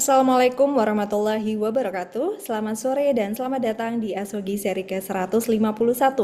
Assalamualaikum warahmatullahi wabarakatuh. Selamat sore dan selamat datang di Asogi seri ke-151.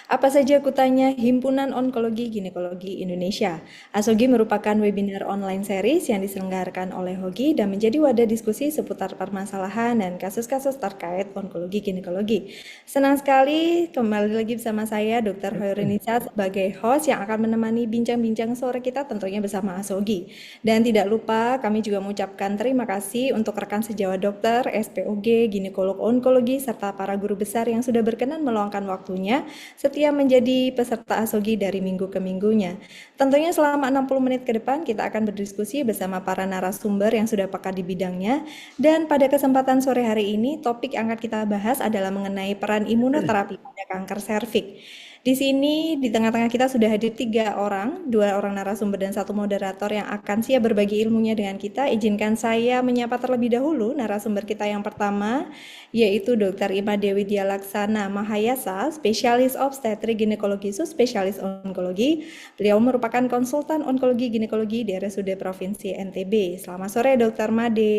Apa saja kutanya Himpunan Onkologi Ginekologi Indonesia. Asogi merupakan webinar online series yang diselenggarakan oleh HOGI dan menjadi wadah diskusi seputar permasalahan dan kasus-kasus terkait onkologi ginekologi. Senang sekali kembali lagi bersama saya Dr. Hoirinisa sebagai host yang akan menemani bincang-bincang sore kita tentunya bersama Asogi. Dan tidak lupa kami juga mengucapkan terima kasih untuk rekan sejawat dokter, SPOG, ginekolog onkologi, serta para guru besar yang sudah berkenan meluangkan waktunya setia menjadi peserta Asogi dari minggu ke minggunya. Tentunya selama 60 menit ke depan kita akan berdiskusi bersama para narasumber yang sudah pakar di bidangnya. Dan pada kesempatan sore hari ini, topik yang akan kita bahas adalah mengenai peran imunoterapi pada kanker serviks. Di sini di tengah-tengah kita sudah hadir 3 orang, 2 orang narasumber dan 1 moderator yang akan siap berbagi ilmunya dengan kita. Izinkan saya menyapa terlebih dahulu narasumber kita yang pertama, yaitu Dr. Ima Dewi Dialaksana Mahayasa, spesialis obstetrik ginekologi subspesialis onkologi. Beliau merupakan konsultan onkologi ginekologi di RSUD Provinsi NTB. Selamat sore Dr. Made.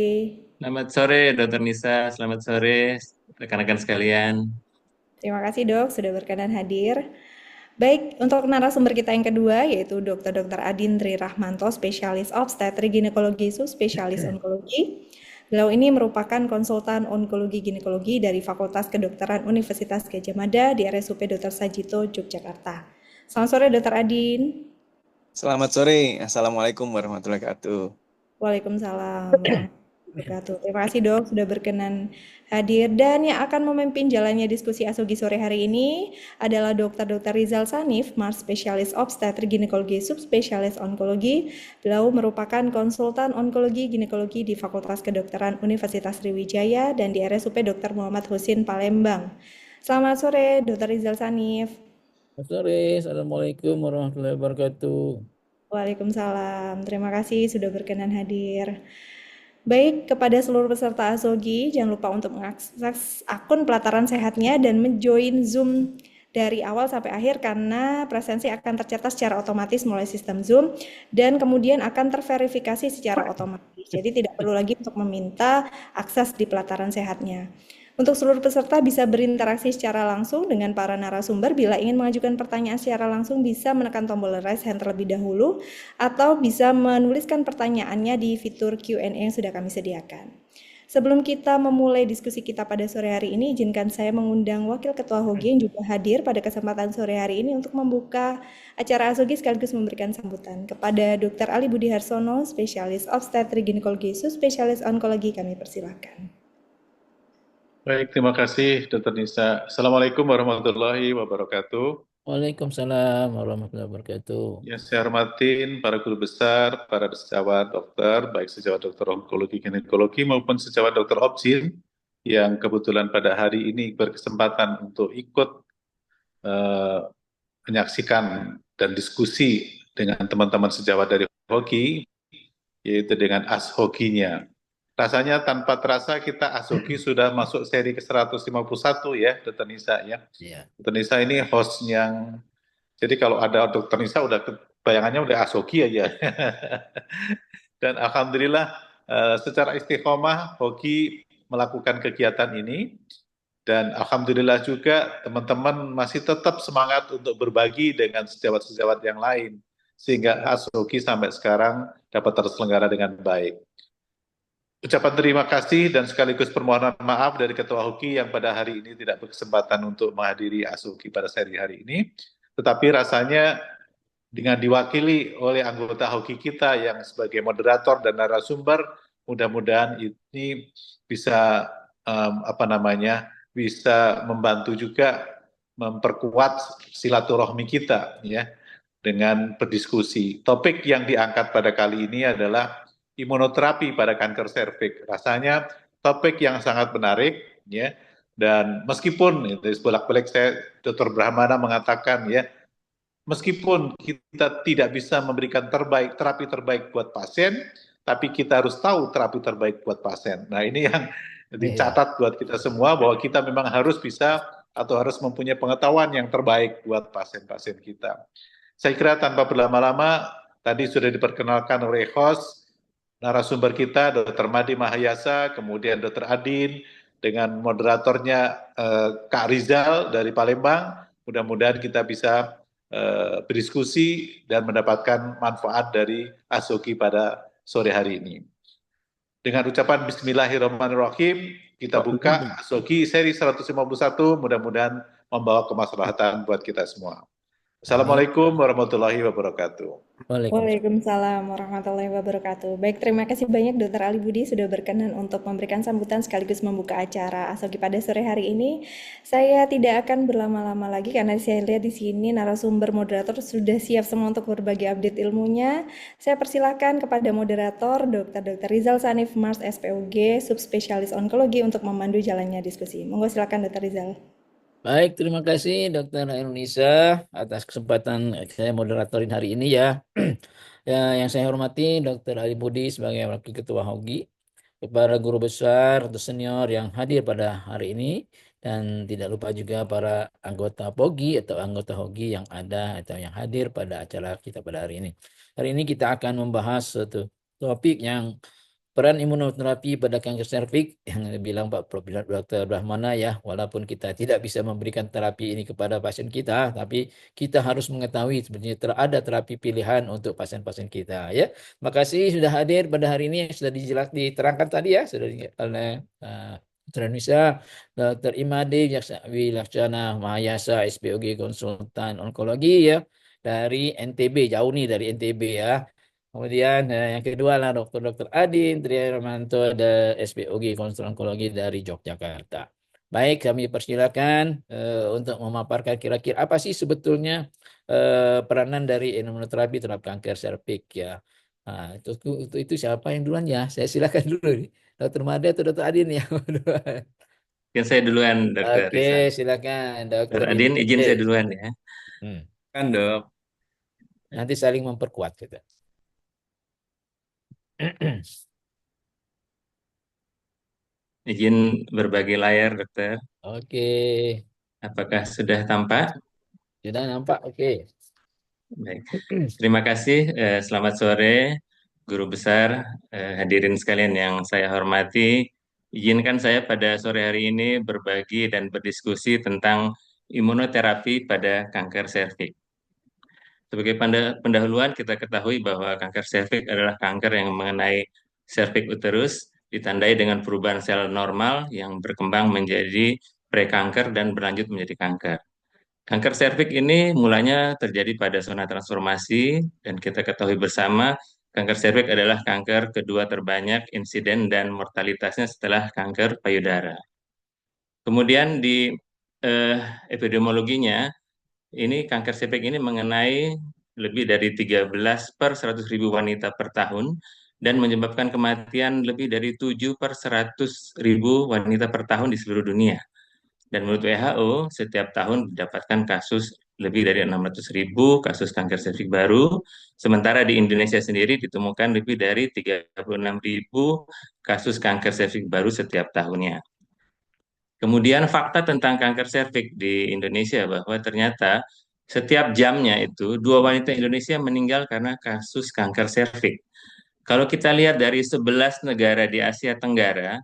Selamat sore Dr. Nisa, selamat sore rekan-rekan sekalian. Terima kasih dok sudah berkenan hadir. Baik, untuk narasumber kita yang kedua yaitu Dr. Adindri Rahmanto, spesialis obstetrik ginekologi subspesialis onkologi. Beliau ini merupakan konsultan onkologi ginekologi dari Fakultas Kedokteran Universitas Gadjah Mada di RSUP Dr. Sajito, Yogyakarta. Selamat sore Dr. Adin. Selamat sore, Assalamualaikum warahmatullahi wabarakatuh. Waalaikumsalam warahmatullahi wabarakatuh. Terima kasih dok sudah berkenan hadir, dan yang akan memimpin jalannya diskusi Asogi sore hari ini adalah Dr. Rizal Sanif, Mars Spesialis Obstetrik Ginekologi Subspesialis Onkologi. Beliau merupakan konsultan onkologi ginekologi di Fakultas Kedokteran Universitas Sriwijaya dan di RSUP Dr. Muhammad Husin Palembang. Selamat sore Dr. Rizal Sanif. Selamat sore, Assalamualaikum warahmatullahi wabarakatuh. Waalaikumsalam, terima kasih sudah berkenan hadir. Baik, kepada seluruh peserta Asogi, jangan lupa untuk mengakses akun Pelataran Sehatnya dan menjoin Zoom dari awal sampai akhir karena presensi akan tercatat secara otomatis melalui sistem Zoom dan kemudian akan terverifikasi secara otomatis. Jadi tidak perlu lagi untuk meminta akses di Pelataran Sehatnya. Untuk seluruh peserta bisa berinteraksi secara langsung dengan para narasumber. Bila ingin mengajukan pertanyaan secara langsung bisa menekan tombol raise hand terlebih dahulu atau bisa menuliskan pertanyaannya di fitur Q&A yang sudah kami sediakan. Sebelum kita memulai diskusi kita pada sore hari ini, izinkan saya mengundang Wakil Ketua HOGI yang juga hadir pada kesempatan sore hari ini untuk membuka acara Asogi sekaligus memberikan sambutan. Kepada Dr. Ali Budi Harsono, spesialis obstetrik ginekologi subspesialis onkologi, kami persilahkan. Baik, terima kasih Dr. Nisa. Assalamualaikum warahmatullahi wabarakatuh. Waalaikumsalam warahmatullahi wabarakatuh. Ya, saya hormatin para guru besar, para sejawat dokter, baik sejawat dokter onkologi ginekologi maupun sejawat dokter obgyn yang kebetulan pada hari ini berkesempatan untuk ikut menyaksikan dan diskusi dengan teman-teman sejawat dari HOGI, yaitu dengan ASHOGI-nya. Rasanya tanpa terasa kita Asogi sudah masuk seri ke-151 ya, Dr. Nisa ya. Iya. Dr. Nisa ini host yang, jadi kalau ada Dr. Nisa udah bayangannya udah Asogi aja. Dan alhamdulillah secara istiqomah HOGI melakukan kegiatan ini. Dan alhamdulillah juga teman-teman masih tetap semangat untuk berbagi dengan sejawat-sejawat yang lain. Sehingga Asogi sampai sekarang dapat terselenggara dengan baik. Ucapan terima kasih dan sekaligus permohonan maaf dari Ketua HOGI yang pada hari ini tidak berkesempatan untuk menghadiri Asogi pada seri hari ini. Tetapi rasanya dengan diwakili oleh anggota hoki kita yang sebagai moderator dan narasumber. Mudah-mudahan ini bisa bisa membantu juga memperkuat silaturahmi kita ya dengan berdiskusi. Topik yang diangkat pada kali ini adalah imunoterapi pada kanker serviks. Rasanya topik yang sangat menarik ya. Dan meskipun bolak-balik Dr. Brahmana mengatakan ya, meskipun kita tidak bisa memberikan terapi terbaik buat pasien, tapi kita harus tahu terapi terbaik buat pasien. Nah, ini yang dicatat buat kita semua bahwa kita memang harus bisa atau harus mempunyai pengetahuan yang terbaik buat pasien-pasien kita. Saya kira tanpa berlama-lama, tadi sudah diperkenalkan oleh host, narasumber kita, Dr. Madi Mahayasa, kemudian Dr. Adin, dengan moderatornya Kak Rizal dari Palembang. Mudah-mudahan kita bisa berdiskusi dan mendapatkan manfaat dari Asogi pada sore hari ini. Dengan ucapan Bismillahirrahmanirrahim, kita buka Asogi seri 151, mudah-mudahan membawa kemaslahatan buat kita semua. Assalamualaikum warahmatullahi wabarakatuh. Waalaikumsalam warahmatullahi wabarakatuh. Baik, terima kasih banyak Dr. Ali Budi sudah berkenan untuk memberikan sambutan sekaligus membuka acara Asogi pada sore hari ini. Saya tidak akan berlama-lama lagi karena saya lihat di sini narasumber moderator sudah siap semua untuk berbagi update ilmunya. Saya persilakan kepada moderator Dr. Rizal Sanif Mars SPOG, subspesialis onkologi untuk memandu jalannya diskusi. Monggo silakan Dr. Rizal. Baik, terima kasih Dr. Indonesia atas kesempatan saya moderatorin hari ini ya. Ya, yang saya hormati Dr. Ali Budi sebagai Wakil Ketua HOGI, para guru besar atau senior yang hadir pada hari ini, dan tidak lupa juga para anggota POGI atau anggota HOGI yang ada atau yang hadir pada acara kita pada hari ini. Hari ini kita akan membahas suatu topik yang peran imunoterapi pada kanker serviks yang dibilang Pak Prof. Dr. Brahmana ya, walaupun kita tidak bisa memberikan terapi ini kepada pasien kita, tapi kita harus mengetahui sebenarnya ada terapi pilihan untuk pasien-pasien kita ya. Makasih sudah hadir pada hari ini yang sudah diterangkan tadi ya, sudah oleh Dr. Indonesia, Dr. Imade Wilaksana Mahayasa SPOG konsultan onkologi ya dari NTB, jauh nih dari NTB ya. Kemudian yang kedua lah Dr. Adin Triaramanto dari SPOG konsultan onkologi dari Yogyakarta. Baik, kami persilakan untuk memaparkan kira-kira apa sih sebetulnya peranan dari imunoterapi terhadap kanker serviks ya. Nah, itu siapa yang duluan ya? Saya silakan dulu nih. Dr. Made atau Dr. Adin ya? Mungkin saya duluan, Dr. Oke, Rizal. silakan Dr. Dr. Adin, izin saya duluan ya. Kan dok. Nanti saling memperkuat kita. Izin berbagi layar, dokter. Oke. Apakah sudah tampak? Sudah nampak? Oke. Baik. Terima kasih. Selamat sore, guru besar, hadirin sekalian yang saya hormati. Izinkan saya pada sore hari ini berbagi dan berdiskusi tentang imunoterapi pada kanker serviks. Sebagai pendahuluan, kita ketahui bahwa kanker serviks adalah kanker yang mengenai serviks uterus, ditandai dengan perubahan sel normal yang berkembang menjadi prekanker dan berlanjut menjadi kanker. Kanker serviks ini mulanya terjadi pada zona transformasi, dan kita ketahui bersama kanker serviks adalah kanker kedua terbanyak insiden dan mortalitasnya setelah kanker payudara. Kemudian di epidemiologinya, ini kanker serviks ini mengenai lebih dari 13 per 100.000 wanita per tahun dan menyebabkan kematian lebih dari 7 per 100.000 wanita per tahun di seluruh dunia. Dan menurut WHO, setiap tahun didapatkan kasus lebih dari 600.000 kasus kanker serviks baru, sementara di Indonesia sendiri ditemukan lebih dari 36.000 kasus kanker serviks baru setiap tahunnya. Kemudian fakta tentang kanker serviks di Indonesia bahwa ternyata setiap jamnya itu 2 wanita Indonesia meninggal karena kasus kanker serviks. Kalau kita lihat dari 11 negara di Asia Tenggara,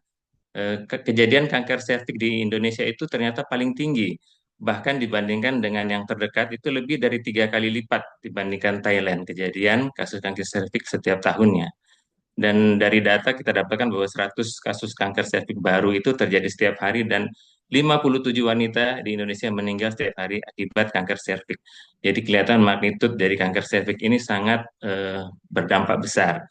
kejadian kanker serviks di Indonesia itu ternyata paling tinggi. Bahkan dibandingkan dengan yang terdekat itu lebih dari 3 kali lipat dibandingkan Thailand, kejadian kasus kanker serviks setiap tahunnya. Dan dari data kita dapatkan bahwa 100 kasus kanker serviks baru itu terjadi setiap hari dan 57 wanita di Indonesia meninggal setiap hari akibat kanker serviks. Jadi kelihatan magnitud dari kanker serviks ini sangat berdampak besar.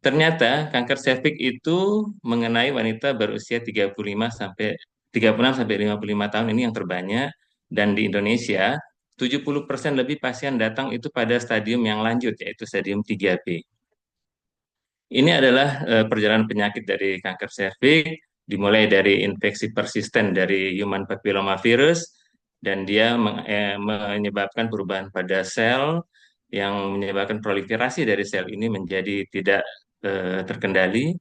Ternyata kanker serviks itu mengenai wanita berusia 36 sampai 55 tahun ini yang terbanyak, dan di Indonesia 70% lebih pasien datang itu pada stadium yang lanjut, yaitu stadium 3B. Ini adalah perjalanan penyakit dari kanker serviks, dimulai dari infeksi persisten dari human papilloma virus, dan dia menyebabkan perubahan pada sel yang menyebabkan proliferasi dari sel ini menjadi tidak terkendali.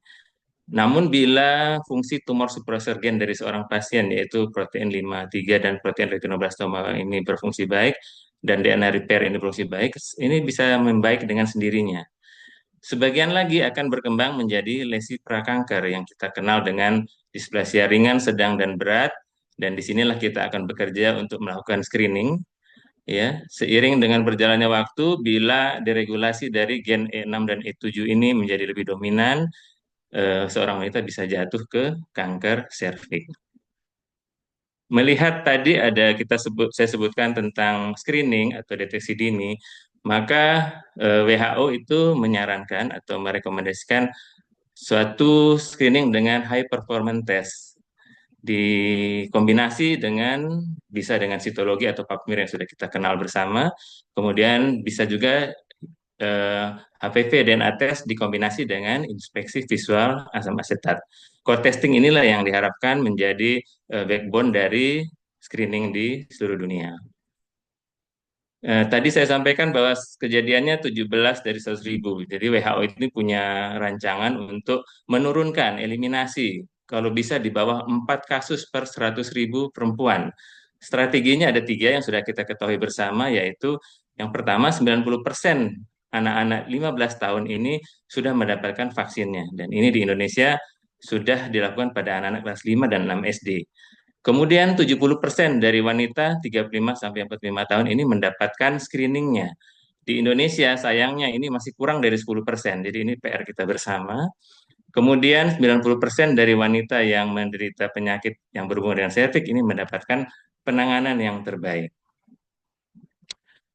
Namun bila fungsi tumor suppressor gen dari seorang pasien, yaitu protein 53 dan protein retinoblastoma ini berfungsi baik, dan DNA repair ini berfungsi baik, ini bisa membaik dengan sendirinya. Sebagian lagi akan berkembang menjadi lesi prakanker yang kita kenal dengan displasia ringan, sedang, dan berat, dan disinilah kita akan bekerja untuk melakukan screening. Ya, seiring dengan berjalannya waktu, bila deregulasi dari gen E6 dan E7 ini menjadi lebih dominan, seorang wanita bisa jatuh ke kanker serviks. Melihat tadi saya sebutkan tentang screening atau deteksi dini, maka WHO itu menyarankan atau merekomendasikan suatu screening dengan high performance test dikombinasi bisa dengan sitologi atau pap smear yang sudah kita kenal bersama, kemudian bisa juga HPV DNA test dikombinasi dengan inspeksi visual asam asetat. Co-testing inilah yang diharapkan menjadi backbone dari screening di seluruh dunia. Tadi saya sampaikan bahwa kejadiannya 17 dari 100.000. Jadi WHO ini punya rancangan untuk menurunkan, eliminasi, kalau bisa di bawah 4 kasus per 100.000 perempuan. Strateginya ada 3 yang sudah kita ketahui bersama, yaitu yang pertama 90% anak-anak 15 tahun ini sudah mendapatkan vaksinnya. Dan ini di Indonesia sudah dilakukan pada anak-anak kelas 5 dan 6 SD. Kemudian 70% dari wanita 35 sampai 45 tahun ini mendapatkan screeningnya. Di Indonesia sayangnya ini masih kurang dari 10%. Jadi ini PR kita bersama. Kemudian 90% dari wanita yang menderita penyakit yang berhubungan dengan serviks ini mendapatkan penanganan yang terbaik.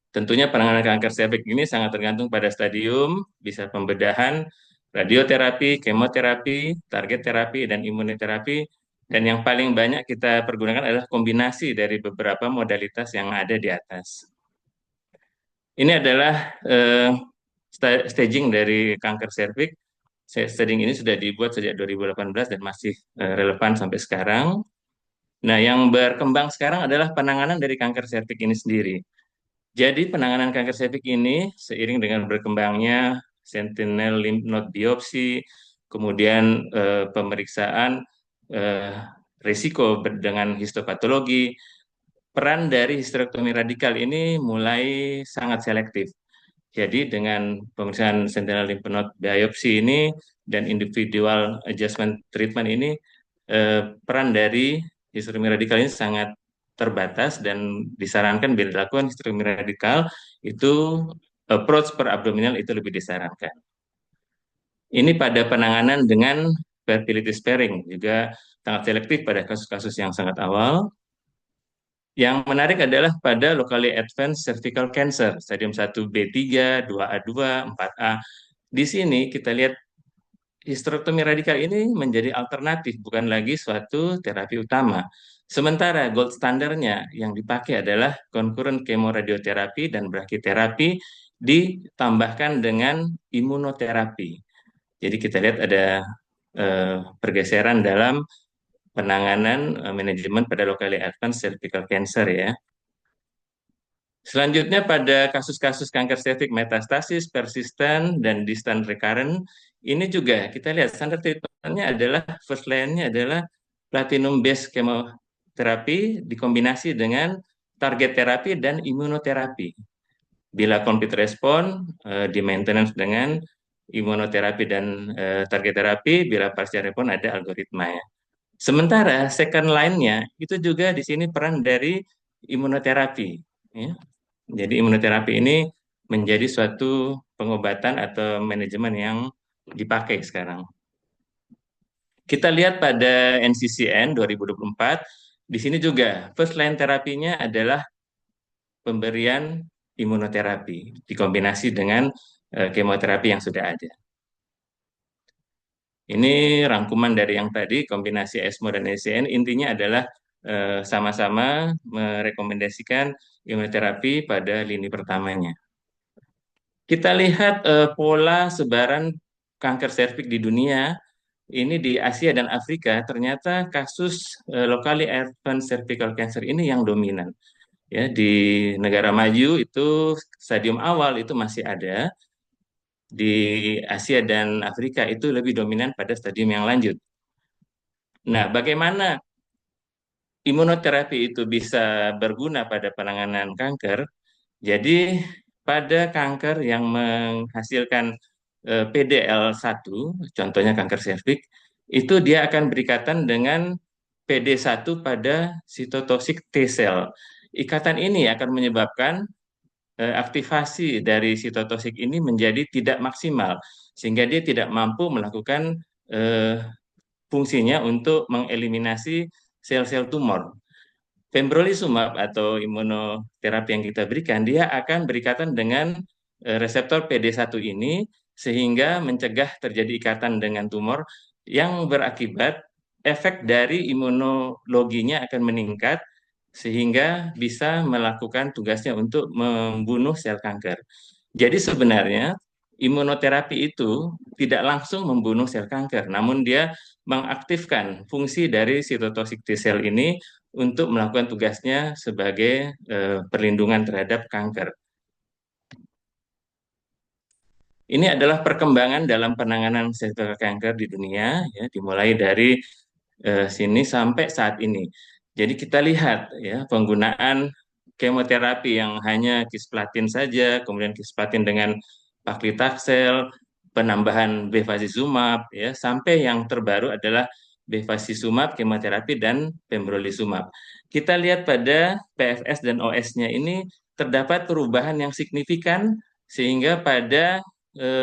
Tentunya penanganan kanker serviks ini sangat tergantung pada stadium, bisa pembedahan, radioterapi, kemoterapi, target terapi, dan imunoterapi. Dan yang paling banyak kita pergunakan adalah kombinasi dari beberapa modalitas yang ada di atas. Ini adalah staging dari kanker serviks. Staging ini sudah dibuat sejak 2018 dan masih relevan sampai sekarang. Nah, yang berkembang sekarang adalah penanganan dari kanker serviks ini sendiri. Jadi penanganan kanker serviks ini seiring dengan berkembangnya sentinel lymph node biopsi, kemudian pemeriksaan risiko dengan histopatologi, peran dari histerektomi radikal ini mulai sangat selektif. Jadi dengan pemeriksaan sentinel lymph node biopsi ini dan individual adjustment treatment ini, peran dari histerektomi radikal ini sangat terbatas, dan disarankan bila dilakukan histerektomi radikal itu approach per abdominal itu lebih disarankan. Ini pada penanganan dengan fertility sparing, juga sangat selektif pada kasus-kasus yang sangat awal. Yang menarik adalah pada locally advanced cervical cancer, stadium 1B3, 2A2, 4A. Di sini kita lihat histerektomi radikal ini menjadi alternatif, bukan lagi suatu terapi utama. Sementara gold standarnya yang dipakai adalah concurrent chemoradioterapi dan brachytherapy ditambahkan dengan imunoterapi. Jadi kita lihat ada pergeseran dalam penanganan manajemen pada locally advanced cervical cancer ya. Selanjutnya pada kasus-kasus kanker serviks metastasis, persisten, dan distant recurrent, ini juga kita lihat standar treatment-nya adalah first line-nya adalah platinum based chemoterapi dikombinasi dengan target terapi dan imunoterapi. Bila complete respon di maintenance dengan imunoterapi dan target terapi, bila partial respon ada algoritma ya. Sementara second line-nya itu juga di sini peran dari imunoterapi. Ya. Jadi imunoterapi ini menjadi suatu pengobatan atau manajemen yang dipakai sekarang. Kita lihat pada NCCN 2024, Di sini juga first line terapinya adalah pemberian imunoterapi dikombinasi dengan kemoterapi yang sudah ada. Ini rangkuman dari yang tadi, kombinasi ESMO dan ECN, intinya adalah sama-sama merekomendasikan imunoterapi pada lini pertamanya. Kita lihat pola sebaran kanker serviks di dunia. Ini di Asia dan Afrika, ternyata kasus locally advanced cervical cancer ini yang dominan. Ya, di negara maju itu stadium awal itu masih ada, di Asia dan Afrika itu lebih dominan pada stadium yang lanjut. Nah, bagaimana imunoterapi itu bisa berguna pada penanganan kanker? Jadi, pada kanker yang menghasilkan PDL1, contohnya kanker serviks, itu dia akan berikatan dengan PD1 pada sitotoksik T sel. Ikatan ini akan menyebabkan aktivasi dari sitotoksik ini menjadi tidak maksimal, sehingga dia tidak mampu melakukan fungsinya untuk mengeliminasi sel-sel tumor. Pembrolizumab atau imunoterapi yang kita berikan, dia akan berikatan dengan reseptor PD1 ini, sehingga mencegah terjadi ikatan dengan tumor yang berakibat efek dari imunologinya akan meningkat, sehingga bisa melakukan tugasnya untuk membunuh sel kanker. Jadi sebenarnya imunoterapi itu tidak langsung membunuh sel kanker, namun dia mengaktifkan fungsi dari sitotoksik T sel ini untuk melakukan tugasnya sebagai perlindungan terhadap kanker. Ini adalah perkembangan dalam penanganan cervical cancer di dunia, ya, dimulai dari sini sampai saat ini. Jadi kita lihat ya penggunaan kemoterapi yang hanya cisplatin saja, kemudian cisplatin dengan paclitaxel, penambahan bevacizumab, ya, sampai yang terbaru adalah bevacizumab, kemoterapi, dan pembrolizumab. Kita lihat pada PFS dan OS-nya ini terdapat perubahan yang signifikan, sehingga pada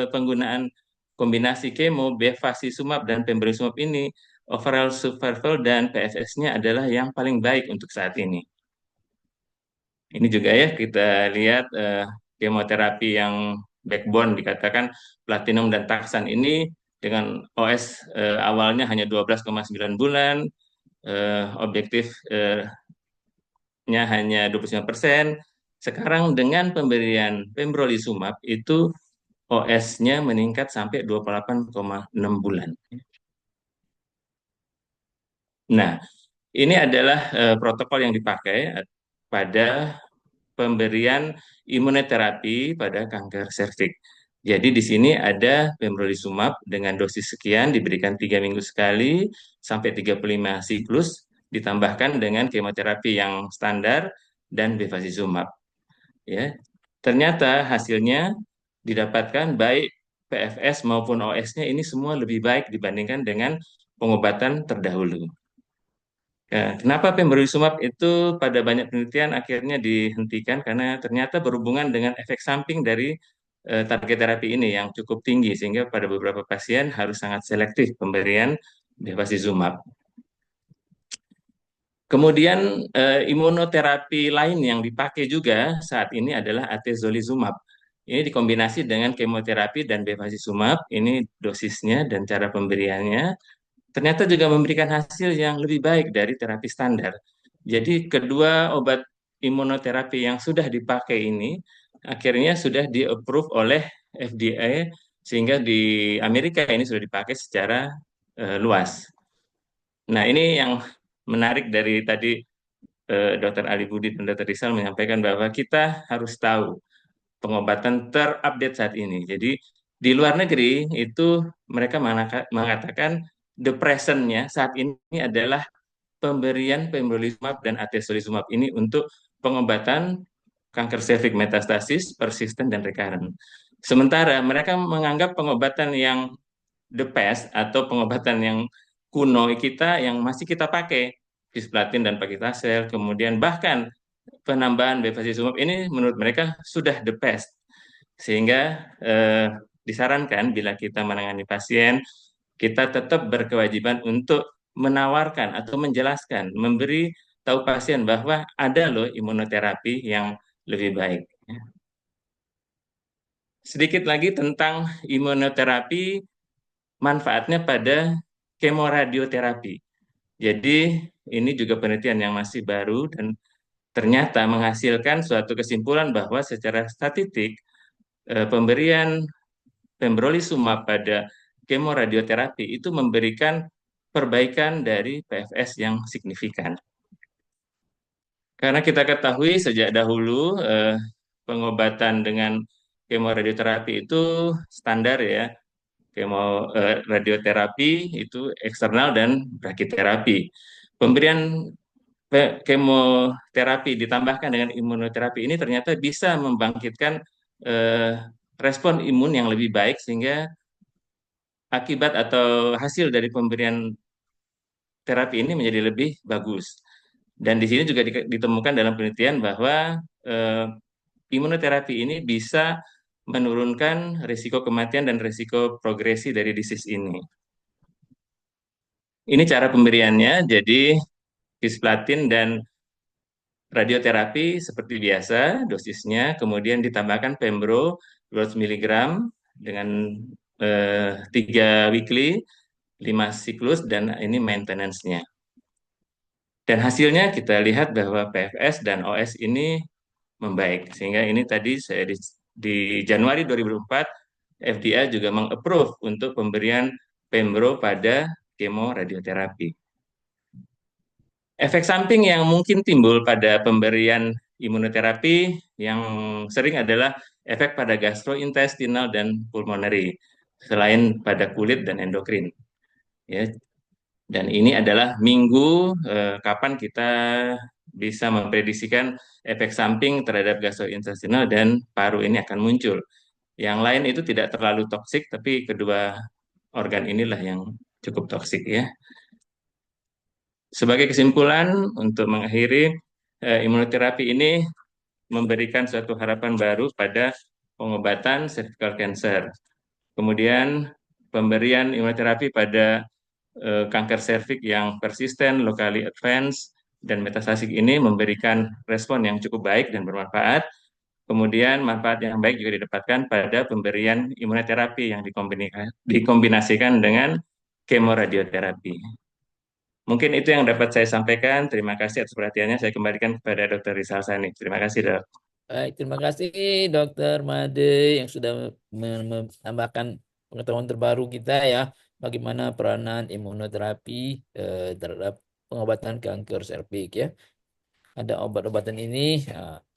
penggunaan kombinasi kemo, bevacizumab, dan pembrolizumab ini, overall survival dan PFS-nya adalah yang paling baik untuk saat ini. Ini juga ya kita lihat kemoterapi yang backbone dikatakan platinum dan taksan ini dengan OS awalnya hanya 12,9 bulan, objektifnya hanya 25%. Sekarang dengan pemberian pembrolizumab itu OS-nya meningkat sampai 28,6 bulan. Nah, ini adalah protokol yang dipakai pada pemberian imunoterapi pada kanker serviks. Jadi di sini ada pembrolizumab dengan dosis sekian diberikan 3 minggu sekali sampai 35 siklus, ditambahkan dengan kemoterapi yang standar dan bevacizumab. Ya, ternyata hasilnya didapatkan baik PFS maupun OS-nya ini semua lebih baik dibandingkan dengan pengobatan terdahulu. Kenapa pembrolizumab itu pada banyak penelitian akhirnya dihentikan karena ternyata berhubungan dengan efek samping dari target terapi ini yang cukup tinggi, sehingga pada beberapa pasien harus sangat selektif pemberian bevacizumab. Kemudian imunoterapi lain yang dipakai juga saat ini adalah atezolizumab. Ini dikombinasi dengan kemoterapi dan bevacizumab. Ini dosisnya dan cara pemberiannya ternyata juga memberikan hasil yang lebih baik dari terapi standar. Jadi kedua obat imunoterapi yang sudah dipakai ini akhirnya sudah di-approve oleh FDA, sehingga di Amerika ini sudah dipakai secara luas. Nah, ini yang menarik dari tadi Dr. Ali Budi dan Dr. Rizal menyampaikan bahwa kita harus tahu pengobatan terupdate saat ini. Jadi di luar negeri itu mereka mengatakan the present-nya saat ini adalah pemberian pembrolizumab dan atezolizumab ini untuk pengobatan kanker serviks metastasis, persisten, dan recurrent. Sementara mereka menganggap pengobatan yang the past atau pengobatan yang kuno kita yang masih kita pakai, cisplatin dan paclitaxel, kemudian bahkan penambahan bevacizumab ini menurut mereka sudah the best. Sehingga disarankan bila kita menangani pasien, kita tetap berkewajiban untuk menawarkan atau menjelaskan, memberi tahu pasien bahwa ada loh imunoterapi yang lebih baik. Sedikit lagi tentang imunoterapi, manfaatnya pada kemoradioterapi. Jadi ini juga penelitian yang masih baru dan ternyata menghasilkan suatu kesimpulan bahwa secara statistik pemberian pembrolizumab pada kemoradioterapi itu memberikan perbaikan dari PFS yang signifikan. Karena kita ketahui sejak dahulu pengobatan dengan kemoradioterapi itu standar ya, radioterapi itu eksternal dan brachyterapi. Pemberian kemoterapi ditambahkan dengan imunoterapi ini ternyata bisa membangkitkan eh, respon imun yang lebih baik sehingga akibat atau hasil dari pemberian terapi ini menjadi lebih bagus. Dan di sini juga ditemukan dalam penelitian bahwa eh, imunoterapi ini bisa menurunkan risiko kematian dan risiko progresi dari disease ini. Ini cara pemberiannya, jadi cisplatin dan radioterapi seperti biasa dosisnya, kemudian ditambahkan pembro 200 mg dengan 3 weekly, 5 siklus, dan ini maintenance-nya. Dan hasilnya kita lihat bahwa PFS dan OS ini membaik. Sehingga ini tadi saya di Januari 2004, FDA juga meng-approve untuk pemberian pembro pada kemoradioterapi. Efek samping yang mungkin timbul pada pemberian imunoterapi yang sering adalah efek pada gastrointestinal dan pulmonary, selain pada kulit dan endokrin. Ya, dan ini adalah minggu kapan kita bisa memprediksikan efek samping terhadap gastrointestinal dan paru ini akan muncul. Yang lain itu tidak terlalu toksik, tapi kedua organ inilah yang cukup toksik ya. Sebagai kesimpulan, untuk mengakhiri, imunoterapi ini memberikan suatu harapan baru pada pengobatan cervical cancer. Kemudian pemberian imunoterapi pada kanker serviks yang persisten, locally advanced, dan metastatik ini memberikan respon yang cukup baik dan bermanfaat. Kemudian manfaat yang baik juga didapatkan pada pemberian imunoterapi yang dikombinasikan dengan kemoradioterapi. Mungkin itu yang dapat saya sampaikan. Terima kasih atas perhatiannya. Saya kembalikan kepada Dr. Rizal Sani. Terima kasih, Dok. Baik, terima kasih Dokter Made yang sudah menambahkan pengetahuan terbaru kita ya, bagaimana peranan imunoterapi terhadap pengobatan kanker serviks ya. Ada obat-obatan ini.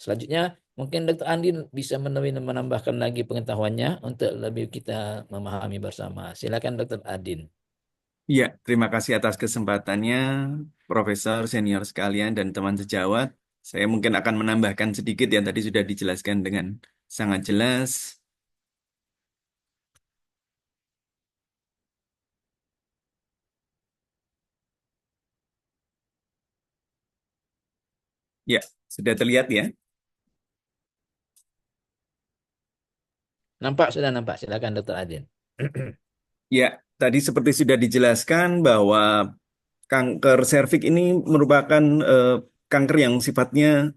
Selanjutnya mungkin Dr. Andin bisa menambahkan lagi pengetahuannya untuk lebih kita memahami bersama. Silakan Dr. Andin. Ya, terima kasih atas kesempatannya, Profesor senior sekalian dan teman sejawat. Saya mungkin akan menambahkan sedikit yang tadi sudah dijelaskan dengan sangat jelas. Ya, sudah terlihat ya. Sudah nampak. Silakan Dr. Andin. Ya, tadi seperti sudah dijelaskan bahwa kanker serviks ini merupakan kanker yang sifatnya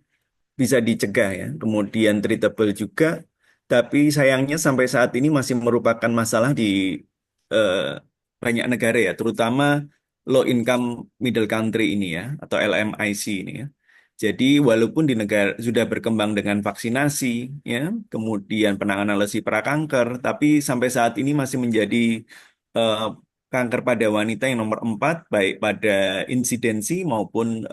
bisa dicegah ya, kemudian treatable juga, tapi sayangnya sampai saat ini masih merupakan masalah di eh, banyak negara ya, terutama low income middle country ini ya, atau LMIC ini ya. Jadi walaupun di negara sudah berkembang dengan vaksinasi ya, kemudian penanganan lesi prakanker, tapi sampai saat ini masih menjadi eh, kanker pada wanita yang nomor 4 baik pada insidensi maupun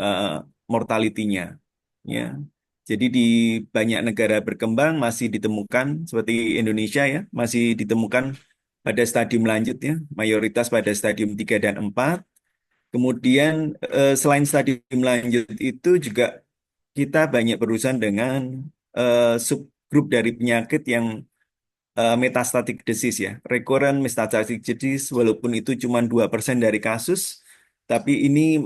mortalitinya ya. Jadi di banyak negara berkembang masih ditemukan seperti Indonesia ya, masih ditemukan pada stadium lanjut ya, mayoritas pada stadium 3 dan 4. Kemudian selain stadium lanjut itu juga kita banyak berurusan dengan subgrup dari penyakit yang metastatic disease ya, recurrent metastatic disease, walaupun itu cuma 2% dari kasus, tapi ini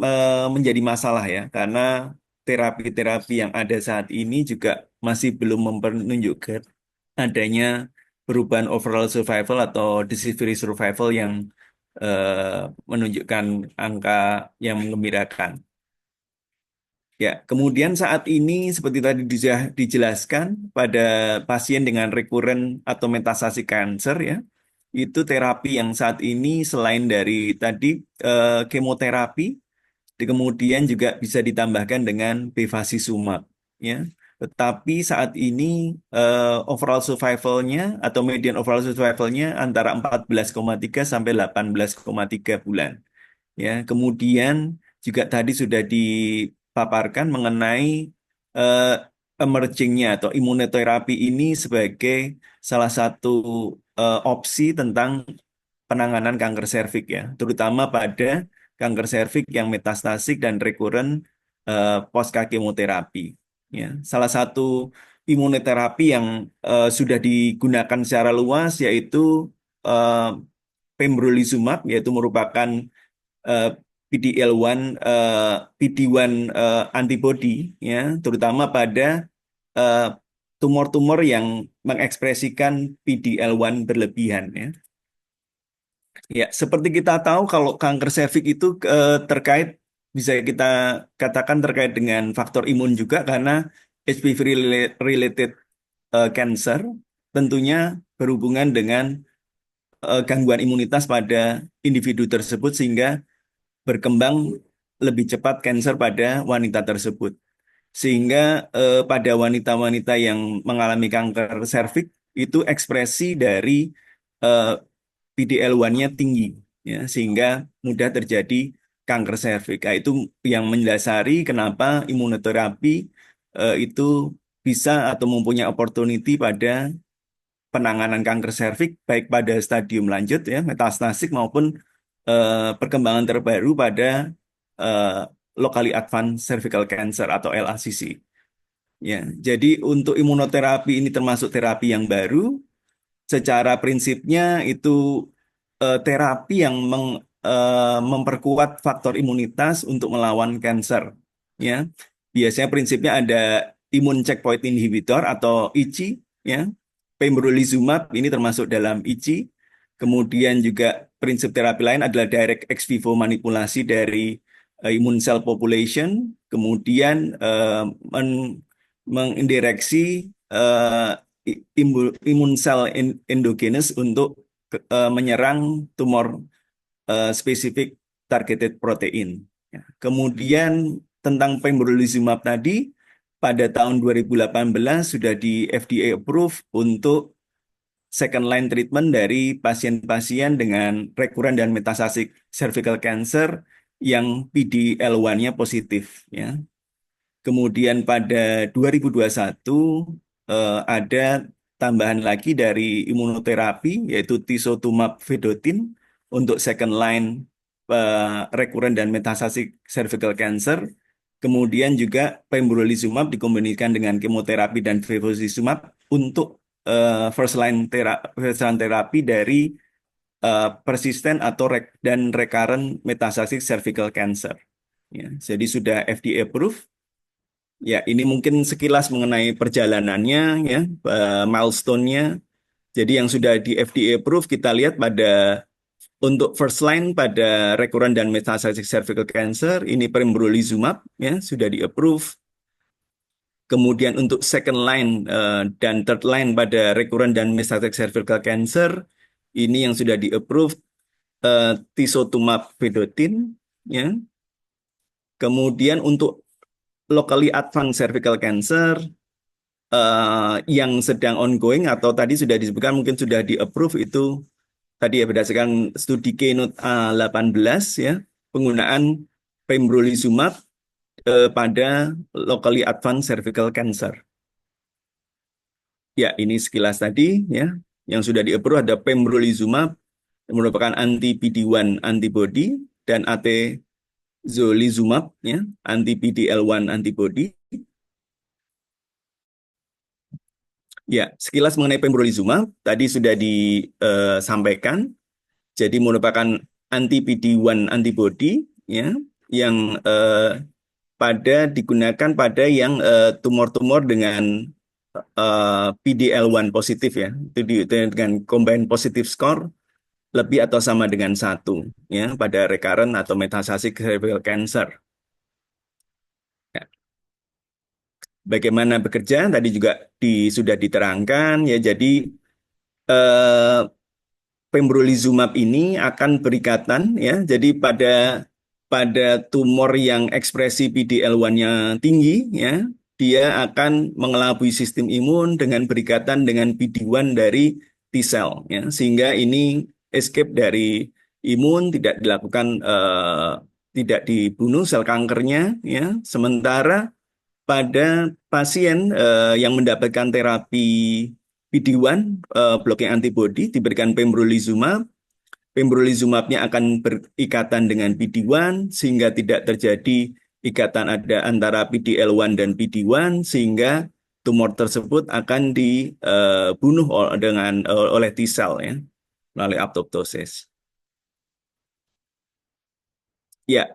menjadi masalah ya, karena terapi-terapi yang ada saat ini juga masih belum menunjukkan adanya perubahan overall survival atau disease-free survival yang menunjukkan angka yang menggembirakan. Ya, kemudian saat ini seperti tadi dijelaskan pada pasien dengan recurrent atau metastasi kanker ya, itu terapi yang saat ini selain dari tadi kemoterapi, kemudian juga bisa ditambahkan dengan bevacizumab ya. Tetapi saat ini overall survival-nya atau median overall survival-nya antara 14,3 sampai 18,3 bulan. Ya, kemudian juga tadi sudah dipaparkan mengenai eh, emerging-nya atau imunoterapi ini sebagai salah satu opsi tentang penanganan kanker serviks ya, terutama pada kanker serviks yang metastasik dan recurrent pasca kemoterapi. Ya, salah satu imunoterapi yang sudah digunakan secara luas yaitu eh, pembrolizumab, yaitu merupakan eh, PD-1 antibody ya, terutama pada eh, tumor-tumor yang mengekspresikan PD-L1 berlebihan ya. Ya, seperti kita tahu kalau kanker serviks itu terkait bisa kita katakan terkait dengan faktor imun juga karena HPV related cancer tentunya berhubungan dengan gangguan imunitas pada individu tersebut sehingga berkembang lebih cepat kanker pada wanita tersebut. Sehingga pada wanita-wanita yang mengalami kanker serviks itu ekspresi dari eh, PDL1-nya tinggi, ya, sehingga mudah terjadi kanker serviks. Nah, itu yang mendasari kenapa imunoterapi itu bisa atau mempunyai opportunity pada penanganan kanker serviks baik pada stadium lanjut ya metastasik maupun perkembangan terbaru pada eh, locally advanced cervical cancer atau LACC. Ya, jadi untuk imunoterapi ini termasuk terapi yang baru. Secara prinsipnya itu terapi yang memperkuat faktor imunitas untuk melawan kanker. Ya, biasanya prinsipnya ada imun checkpoint inhibitor atau ICI. Ya, pembrolizumab ini termasuk dalam ICI. Kemudian juga prinsip terapi lain adalah direct ex vivo manipulasi dari imun cell population. Kemudian mengindireksi imun sel endogenous untuk menyerang tumor spesifik targeted protein. Ya. Kemudian tentang pembrolizumab tadi, pada tahun 2018 sudah di FDA approve untuk second line treatment dari pasien-pasien dengan recurrent dan metastatic cervical cancer yang PD-L1-nya positif. Ya. Kemudian pada 2021 ada tambahan lagi dari imunoterapi yaitu tisotumab vedotin untuk second line recurrent dan metastatic cervical cancer. Kemudian juga pembrolizumab dikombinasikan dengan kemoterapi dan bevacizumab untuk first line terapi dari persisten atau dan recurrent metastatic cervical cancer. Ya, jadi sudah FDA approved. Ya, ini mungkin sekilas mengenai perjalanannya, ya, milestone-nya. Jadi yang sudah di FDA approve kita lihat pada untuk first line pada recurrent dan metastatic cervical cancer ini pembrolizumab ya sudah di approve. Kemudian untuk second line dan third line pada recurrent dan metastatic cervical cancer ini yang sudah di approve tisotumab vedotin ya. Kemudian untuk locally advanced cervical cancer yang sedang ongoing atau tadi sudah disebutkan mungkin sudah di-approve itu tadi ya berdasarkan studi Keynote 18 ya, penggunaan pembrolizumab pada locally advanced cervical cancer. Ya, ini sekilas tadi ya, yang sudah di-approve ada pembrolizumab merupakan anti-PD-1 antibody dan atezolizumab ya, anti-PD-L1 antibody. Ya, sekilas mengenai pembrolizumab tadi sudah disampaikan. Jadi merupakan anti-PD-1 antibody ya yang digunakan pada yang tumor-tumor dengan PD-L1 positif ya. Itu dengan combined positive score lebih atau sama dengan 1 ya pada recurrent atau metastatic cervical cancer. Ya. bagaimana bekerja tadi juga sudah diterangkan ya. Jadi eh, pembrolizumab ini akan berikatan ya. Jadi pada tumor yang ekspresi PD-L1-nya tinggi ya, dia akan mengelabui sistem imun dengan berikatan dengan PD-1 dari T-cell ya, sehingga ini escape dari imun, tidak dilakukan tidak dibunuh sel kankernya ya. Sementara pada pasien yang mendapatkan terapi PD-1 blocking antibody diberikan pembrolizumab, pembrolizumabnya akan berikatan dengan PD-1 sehingga tidak terjadi ikatan ada antara PD-L1 dan PD-1 sehingga tumor tersebut akan dibunuh oleh T-cell ya melalui apoptosis. Ya,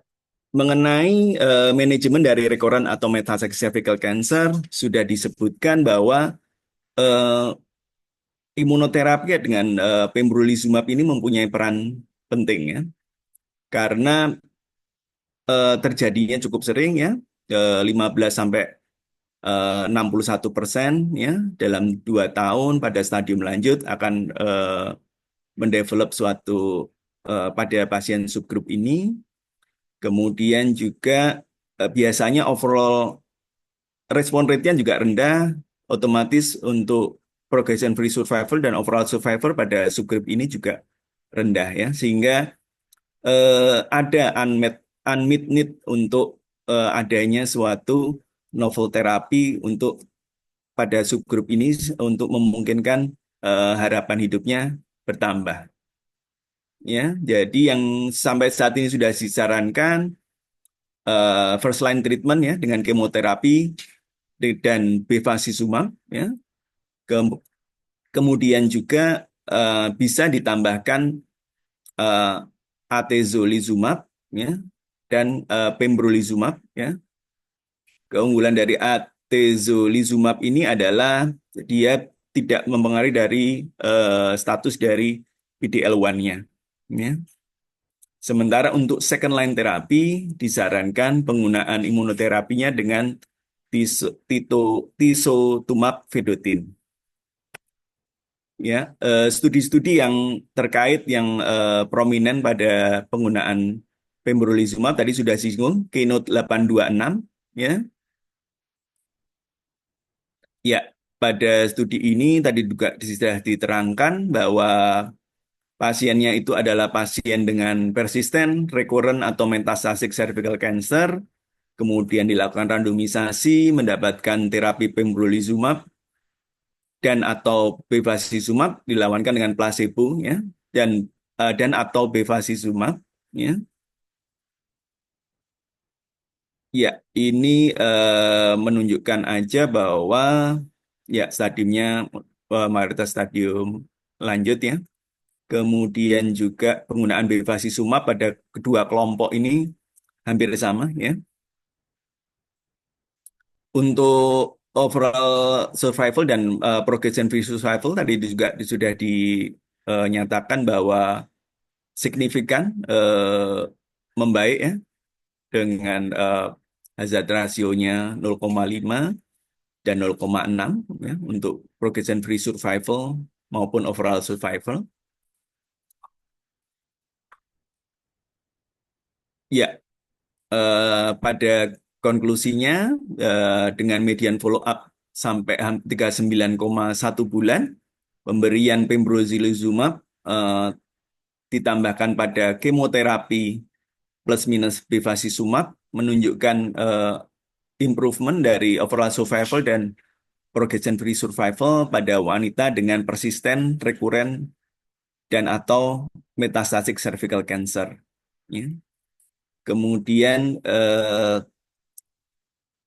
mengenai manajemen dari recurrent atau metastatic cervical cancer sudah disebutkan bahwa imunoterapi dengan pembrolizumab ini mempunyai peran penting ya, karena terjadinya cukup sering ya, 15 sampai 61% ya dalam 2 tahun pada stadium lanjut akan mendevelop suatu pada pasien subgrup ini. Kemudian juga biasanya overall respon rate-nya juga rendah, otomatis untuk progression free survival dan overall survival pada subgroup ini juga rendah ya, sehingga ada unmet need untuk adanya suatu novel terapi untuk pada subgroup ini untuk memungkinkan harapan hidupnya bertambah. Ya, jadi yang sampai saat ini sudah disarankan first line treatment ya dengan kemoterapi dan bevacizumab ya. Kemudian juga bisa ditambahkan atezolizumab ya dan pembrolizumab ya. Keunggulan dari atezolizumab ini adalah dia tidak mempengaruhi dari status dari PD-L1-nya ya. Sementara untuk second line terapi disarankan penggunaan imunoterapinya dengan tisotumab vedotin. Ya, studi-studi yang terkait yang prominent pada penggunaan pembrolizumab tadi sudah disinggung, Keynote 826 ya. Ya, pada studi ini tadi juga sudah diterangkan bahwa pasiennya itu adalah pasien dengan persisten, recurrent atau metastatic cervical cancer, kemudian dilakukan randomisasi, mendapatkan terapi pembrolizumab dan atau bevacizumab dilawankan dengan placebo ya, dan atau bevacizumab ya. Ya, ini menunjukkan aja bahwa ya stadiumnya mayoritas stadium lanjut ya. Kemudian juga penggunaan bevacizumab pada kedua kelompok ini hampir sama ya. Untuk overall survival dan progression free survival tadi juga sudah dinyatakan bahwa signifikan membaik ya dengan hazard rasionya 0,5 dan 0,6 ya untuk progression free survival maupun overall survival. Ya, pada konklusinya dengan median follow up sampai 39,1 bulan, pemberian pembrolizumab ditambahkan pada kemoterapi plus minus bevacizumab menunjukkan improvement dari overall survival dan progression free survival pada wanita dengan persisten, recurrent, dan atau metastatic cervical cancer. Ya. Kemudian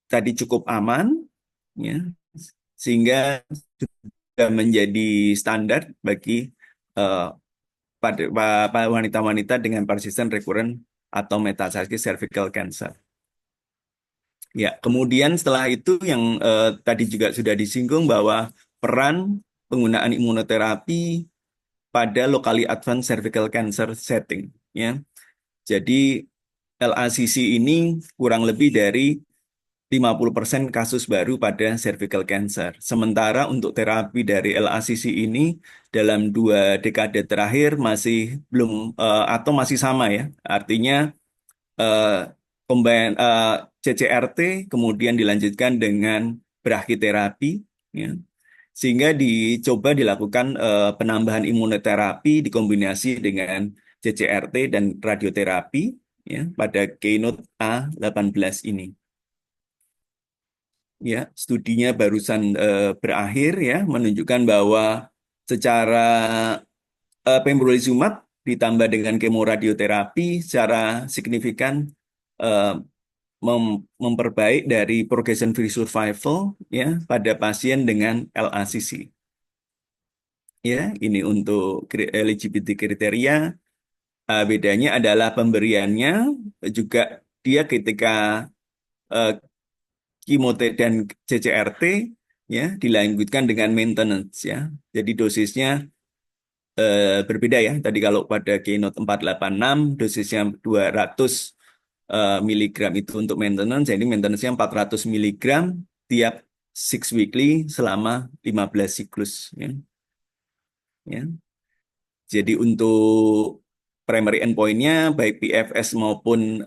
tadi cukup aman, ya, sehingga sudah menjadi standar bagi pada wanita-wanita dengan persisten, recurrent, atau metastatic cervical cancer. Ya, kemudian setelah itu yang tadi juga sudah disinggung bahwa peran penggunaan imunoterapi pada locally advanced cervical cancer setting. Ya, jadi LACC ini kurang lebih dari 50% kasus baru pada cervical cancer. Sementara untuk terapi dari LACC ini dalam 2 dekade terakhir masih belum atau masih sama ya. Artinya eh, CCRT kemudian dilanjutkan dengan brachyterapi ya. Sehingga dicoba dilakukan penambahan imunoterapi dikombinasi dengan CCRT dan radioterapi ya pada Keynote A18 ini. Ya, studinya barusan berakhir ya, menunjukkan bahwa secara pembrolizumab ditambah dengan kemoradioterapi secara signifikan eh, memperbaik dari progression free survival ya pada pasien dengan LACC. Ya, ini untuk eligibility kriteria. Bedanya adalah pemberiannya juga dia ketika eh, kemoterapi dan CCRT ya dilanjutkan dengan maintenance ya. Jadi dosisnya berbeda ya. Tadi kalau pada Keynote 486 dosisnya 200 miligram itu untuk maintenance, jadi maintenance-nya 400 miligram tiap 6 weekly selama 15 siklus ya. Ya. Jadi untuk primary endpoint-nya baik PFS maupun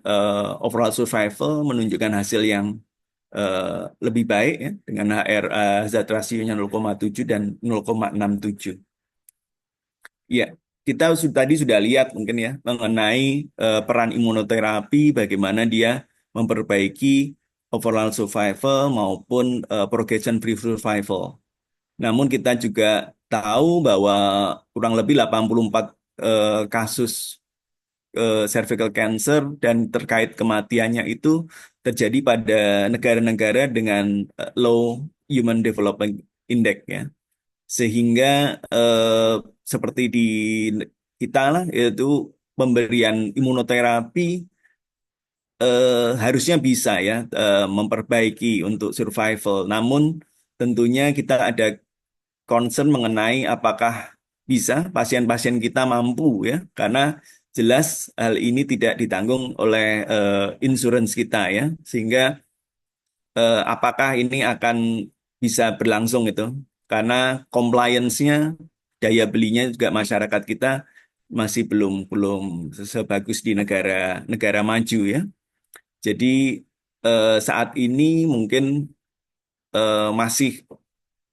overall survival menunjukkan hasil yang lebih baik ya dengan HR hazard ratio-nya 0,7 dan 0,67. Ya, kita tadi sudah lihat mungkin ya mengenai peran imunoterapi, bagaimana dia memperbaiki overall survival maupun progression free survival. Namun kita juga tahu bahwa kurang lebih 84 kasus cervical cancer dan terkait kematiannya itu terjadi pada negara-negara dengan low human development index ya. Sehingga seperti di kita lah yaitu pemberian imunoterapi harusnya bisa ya memperbaiki untuk survival. Namun tentunya kita ada concern mengenai apakah bisa pasien-pasien kita mampu ya, karena jelas hal ini tidak ditanggung oleh insurance kita ya, sehingga apakah ini akan bisa berlangsung itu, karena compliance-nya, daya belinya juga masyarakat kita masih belum belum sebagus di negara-negara maju ya. Jadi saat ini mungkin masih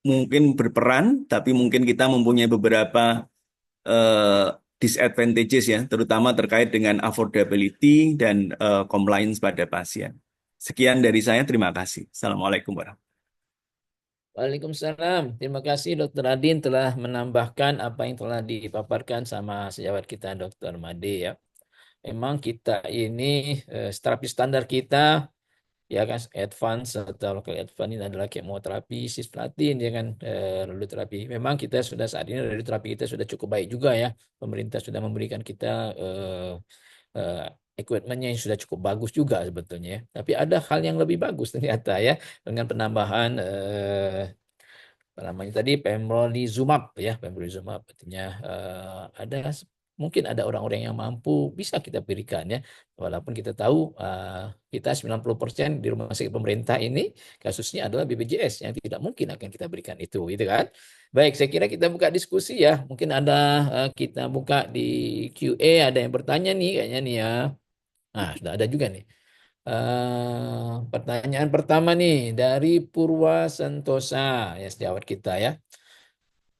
mungkin berperan, tapi mungkin kita mempunyai beberapa eh, disadvantages ya, terutama terkait dengan affordability dan compliance pada pasien. Sekian dari saya, terima kasih. Assalamualaikum warahmatullahi Waalaikumsalam. Terima kasih Dr. Adin telah menambahkan apa yang telah dipaparkan sama sejawat kita Dr. Made ya. Memang kita ini terapi standar kita ya kan advance atau local advance ini adalah kemoterapi, cisplatin ya kan radioterapi. Memang kita sudah saat ini radioterapi kita sudah cukup baik juga ya. Pemerintah sudah memberikan kita eh, equipment-nya yang sudah cukup bagus juga sebetulnya ya. Tapi ada hal yang lebih bagus ternyata ya dengan penambahan apa namanya tadi pembrolizumab ya pembrolizumab artinya ada mungkin ada orang-orang yang mampu bisa kita berikan ya walaupun kita tahu kita 90% di rumah sakit pemerintah ini kasusnya adalah BPJS yang tidak mungkin akan kita berikan itu gitu kan. Baik, saya kira kita buka diskusi ya. Mungkin ada kita buka di QA ada yang bertanya nih kayaknya nih ya. Nah, sudah ada juga nih. Pertanyaan pertama nih dari Purwa Sentosa ya sejawat kita ya.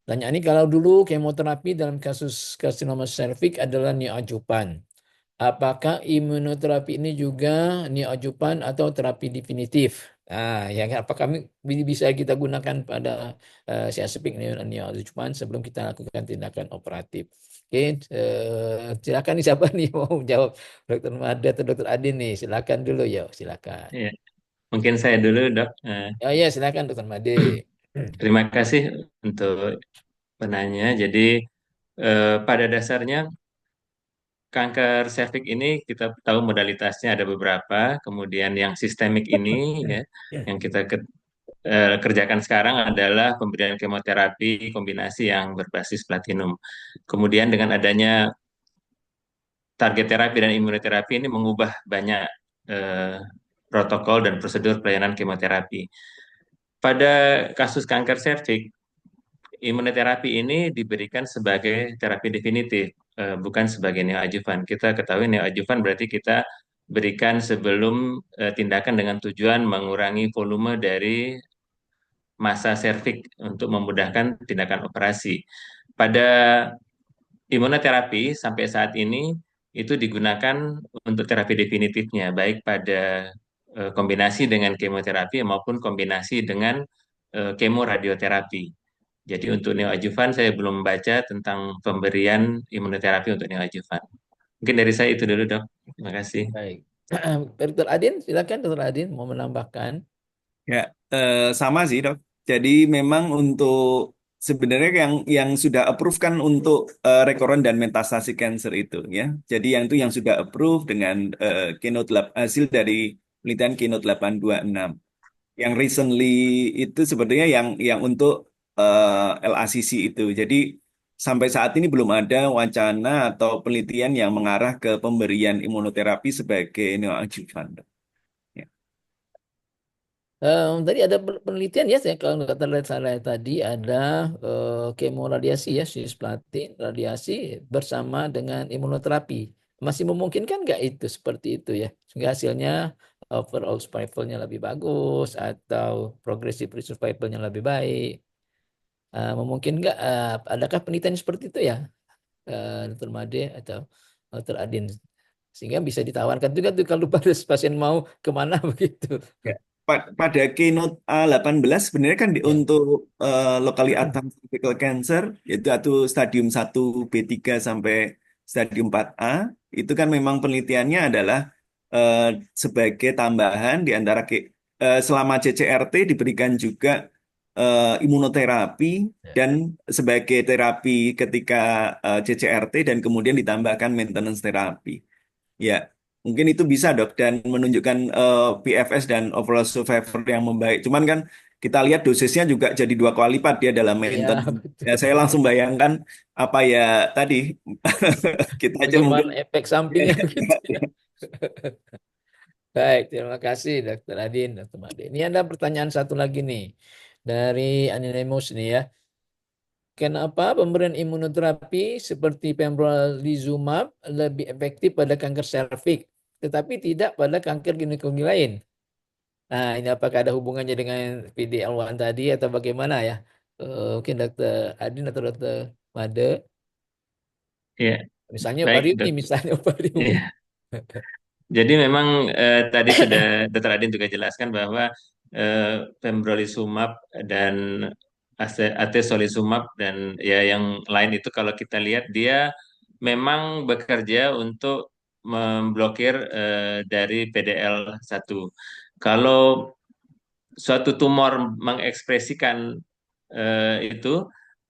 Pertanyaan ini kalau dulu kemoterapi dalam kasus karsinoma serviks adalah neoadjuvan. Apakah imunoterapi ini juga neoadjuvan atau terapi definitif? Nah, ya kan? Apakah bisa kita gunakan pada spesifik neoadjuvan sebelum kita lakukan tindakan operatif? Oke, silakan nih siapa nih mau jawab Dokter Mada atau Dokter Adin nih? Silakan dulu ya, silakan. Ya, mungkin saya dulu, Dok. Oh ya, silakan Dokter Made. Terima kasih untuk penanya. Jadi pada dasarnya kanker serviks ini kita tahu modalitasnya ada beberapa. Kemudian yang sistemik ini ya, yang kita kerjakan sekarang adalah pemberian kemoterapi kombinasi yang berbasis platinum. Kemudian dengan adanya target terapi dan imunoterapi ini mengubah banyak eh, protokol dan prosedur pelayanan kemoterapi. Pada kasus kanker serviks, imunoterapi ini diberikan sebagai terapi definitif, bukan sebagai neoadjuvan. Kita ketahui neoadjuvan berarti kita berikan sebelum tindakan dengan tujuan mengurangi volume dari massa serviks untuk memudahkan tindakan operasi. Pada imunoterapi sampai saat ini itu digunakan untuk terapi definitifnya, baik pada kombinasi dengan kemoterapi maupun kombinasi dengan kemoradioterapi. Jadi untuk neoadjuvan saya belum baca tentang pemberian imunoterapi untuk neoadjuvan. Mungkin dari saya itu dulu, Dok. Terima kasih. Baik. Dr. Adin, silakan Dr. Adin mau menambahkan. Ya, sama sih dok. Jadi memang untuk sebenarnya yang sudah approve kan untuk recurrent dan metastatic cancer itu ya. Jadi yang itu yang sudah approve dengan hasil dari penelitian Keynote 826. Yang recently itu sebenarnya yang untuk LACC itu. Jadi sampai saat ini belum ada wacana atau penelitian yang mengarah ke pemberian imunoterapi sebagai neoadjuvan. Ya. Tadi ada penelitian ya, saya kalau nggak salah tadi ada kemoradiasi ya, cisplatin, radiasi bersama dengan imunoterapi. Masih memungkinkan nggak itu seperti itu ya? Sehingga hasilnya overall survival-nya lebih bagus atau progressive free survival-nya lebih baik. Memungkinkan nggak? Adakah penelitian seperti itu ya, Dr. Made atau Dr. Adin? Sehingga bisa ditawarkan juga tuh kalau pada pasien mau kemana begitu. Ya. Pada keynote A18 sebenarnya kan Ya. untuk locally advanced cervical cancer yaitu atau stadium 1 B3 sampai stadium 4A itu kan memang penelitiannya adalah eh, sebagai tambahan di antara selama CCRT diberikan juga imunoterapi Ya. dan sebagai terapi ketika CCRT dan kemudian ditambahkan maintenance terapi. Ya, mungkin itu bisa dok dan menunjukkan PFS dan overall survivor yang membaik. Cuman kan kita lihat dosisnya juga jadi 2 kali lipat dia dalam Ya, maintenance. Ya, betul. saya langsung bayangkan apa ya tadi kita aja mungkin. Bagaimana efek sampingnya gitu ya. Baik, terima kasih Dr. Adin, Dr. Made. Ini ada pertanyaan satu lagi nih dari Anonymous nih ya. Kenapa pemberian imunoterapi seperti pembrolizumab lebih efektif pada kanker serviks, tetapi tidak pada kanker ginekologi lain? Nah, ini apakah ada hubungannya dengan PD-L1 tadi atau bagaimana ya? Mungkin Dr. Adin atau Dr. Made. Ya, Misalnya baik, ovarium Dok. nih, misalnya ovarium. Iya. Jadi memang tadi sudah Dr. Adin juga jelaskan bahwa pembrolizumab dan atezolizumab dan ya yang lain itu kalau kita lihat dia memang bekerja untuk memblokir dari PDL1. Kalau suatu tumor mengekspresikan itu,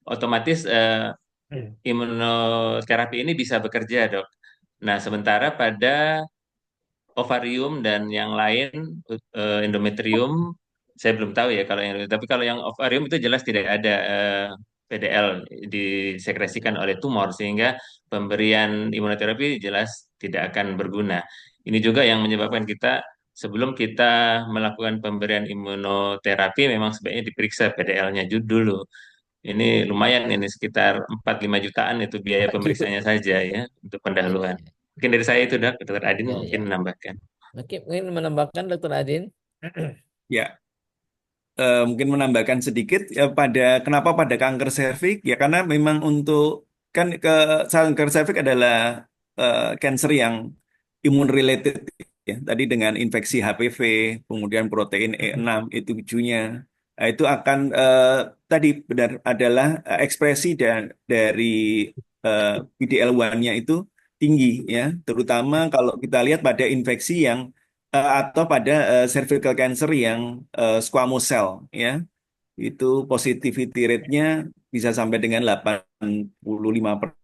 otomatis imunoterapi ini bisa bekerja, Dok. Nah, sementara pada ovarium dan yang lain endometrium saya belum tahu ya kalau yang tapi kalau yang ovarium itu jelas tidak ada PDL disekresikan oleh tumor sehingga pemberian imunoterapi jelas tidak akan berguna. Ini juga yang menyebabkan kita sebelum kita melakukan pemberian imunoterapi memang sebaiknya diperiksa PDL-nya dulu. Ini lumayan ini sekitar 4-5 jutaan itu biaya Waduh. pemeriksaannya saja ya untuk Iya, pendahuluan. iya. Mungkin dari saya itu, Dr. Adin Ya, mungkin ya. menambahkan. Oke, mungkin menambahkan Dr. Adin. Ya, mungkin menambahkan sedikit ya kenapa pada kanker serviks ya karena memang untuk kan kanker serviks adalah cancer yang imun related ya tadi dengan infeksi HPV kemudian protein E6 itu tujuhnya. Nah, itu akan tadi benar adalah ekspresi dari PD-L1-nya itu tinggi ya terutama kalau kita lihat pada infeksi yang atau pada cervical cancer yang squamous cell ya itu positivity rate-nya bisa sampai dengan 85%.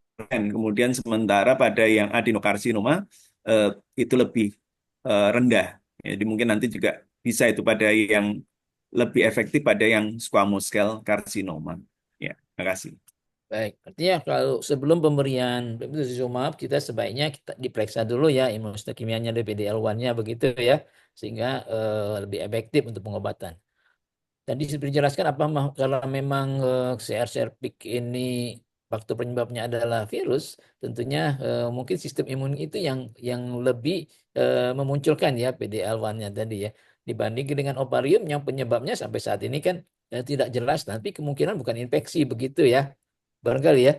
Kemudian sementara pada yang adenokarsinoma eh, itu lebih rendah. Jadi mungkin nanti juga bisa itu pada yang lebih efektif pada yang squamous cell carcinoma. Ya, terima kasih. Baik, artinya kalau sebelum pemberian bevacizumab kita sebaiknya kita diperiksa dulu ya imunostomikimianya dari PD-L1-nya begitu ya, sehingga lebih efektif untuk pengobatan. Tadi seperti dijelaskan kalau memang CR-CRPIC ini faktor penyebabnya adalah virus, tentunya mungkin sistem imun itu yang lebih memunculkan ya PD-L1-nya tadi ya, dibanding dengan ovarium yang penyebabnya sampai saat ini kan tidak jelas, tapi kemungkinan bukan infeksi begitu ya, barangkali ya.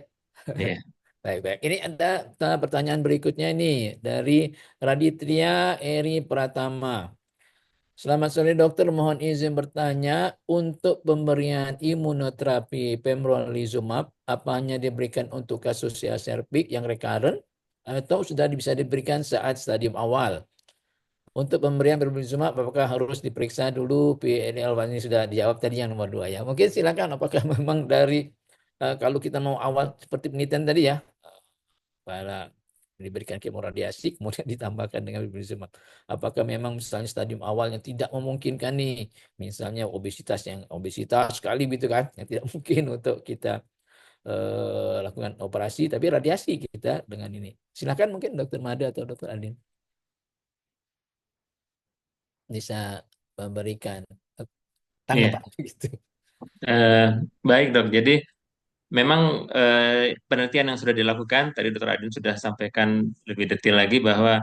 Ya. Baik-baik. Ini ada pertanyaan berikutnya ini dari Raditya Eri Pratama. Selamat sore dokter, mohon izin bertanya, untuk pemberian imunoterapi pembrolizumab, apa hanya diberikan untuk kasus CR-CRPIC yang recurrent atau sudah bisa diberikan saat stadium awal? Untuk pemberian pembrolizumab, apakah harus diperiksa dulu PNL1? Ini sudah dijawab tadi yang nomor 2 ya. Mungkin silakan, apakah memang dari kalau kita mau awal seperti penelitian tadi ya, para diberikan kemoradiasi kemudian ditambahkan dengan pembrolizumab. Apakah memang misalnya stadium awalnya tidak memungkinkan nih, misalnya obesitas sekali gitu kan, yang tidak mungkin untuk kita lakukan operasi, tapi radiasi kita dengan ini. Silakan mungkin Dokter Mada atau Dokter Adin bisa memberikan Iya. tanggapan gitu. Eh, Baik dok, jadi memang penelitian yang sudah dilakukan, tadi Dr. Adin sudah sampaikan lebih detail lagi bahwa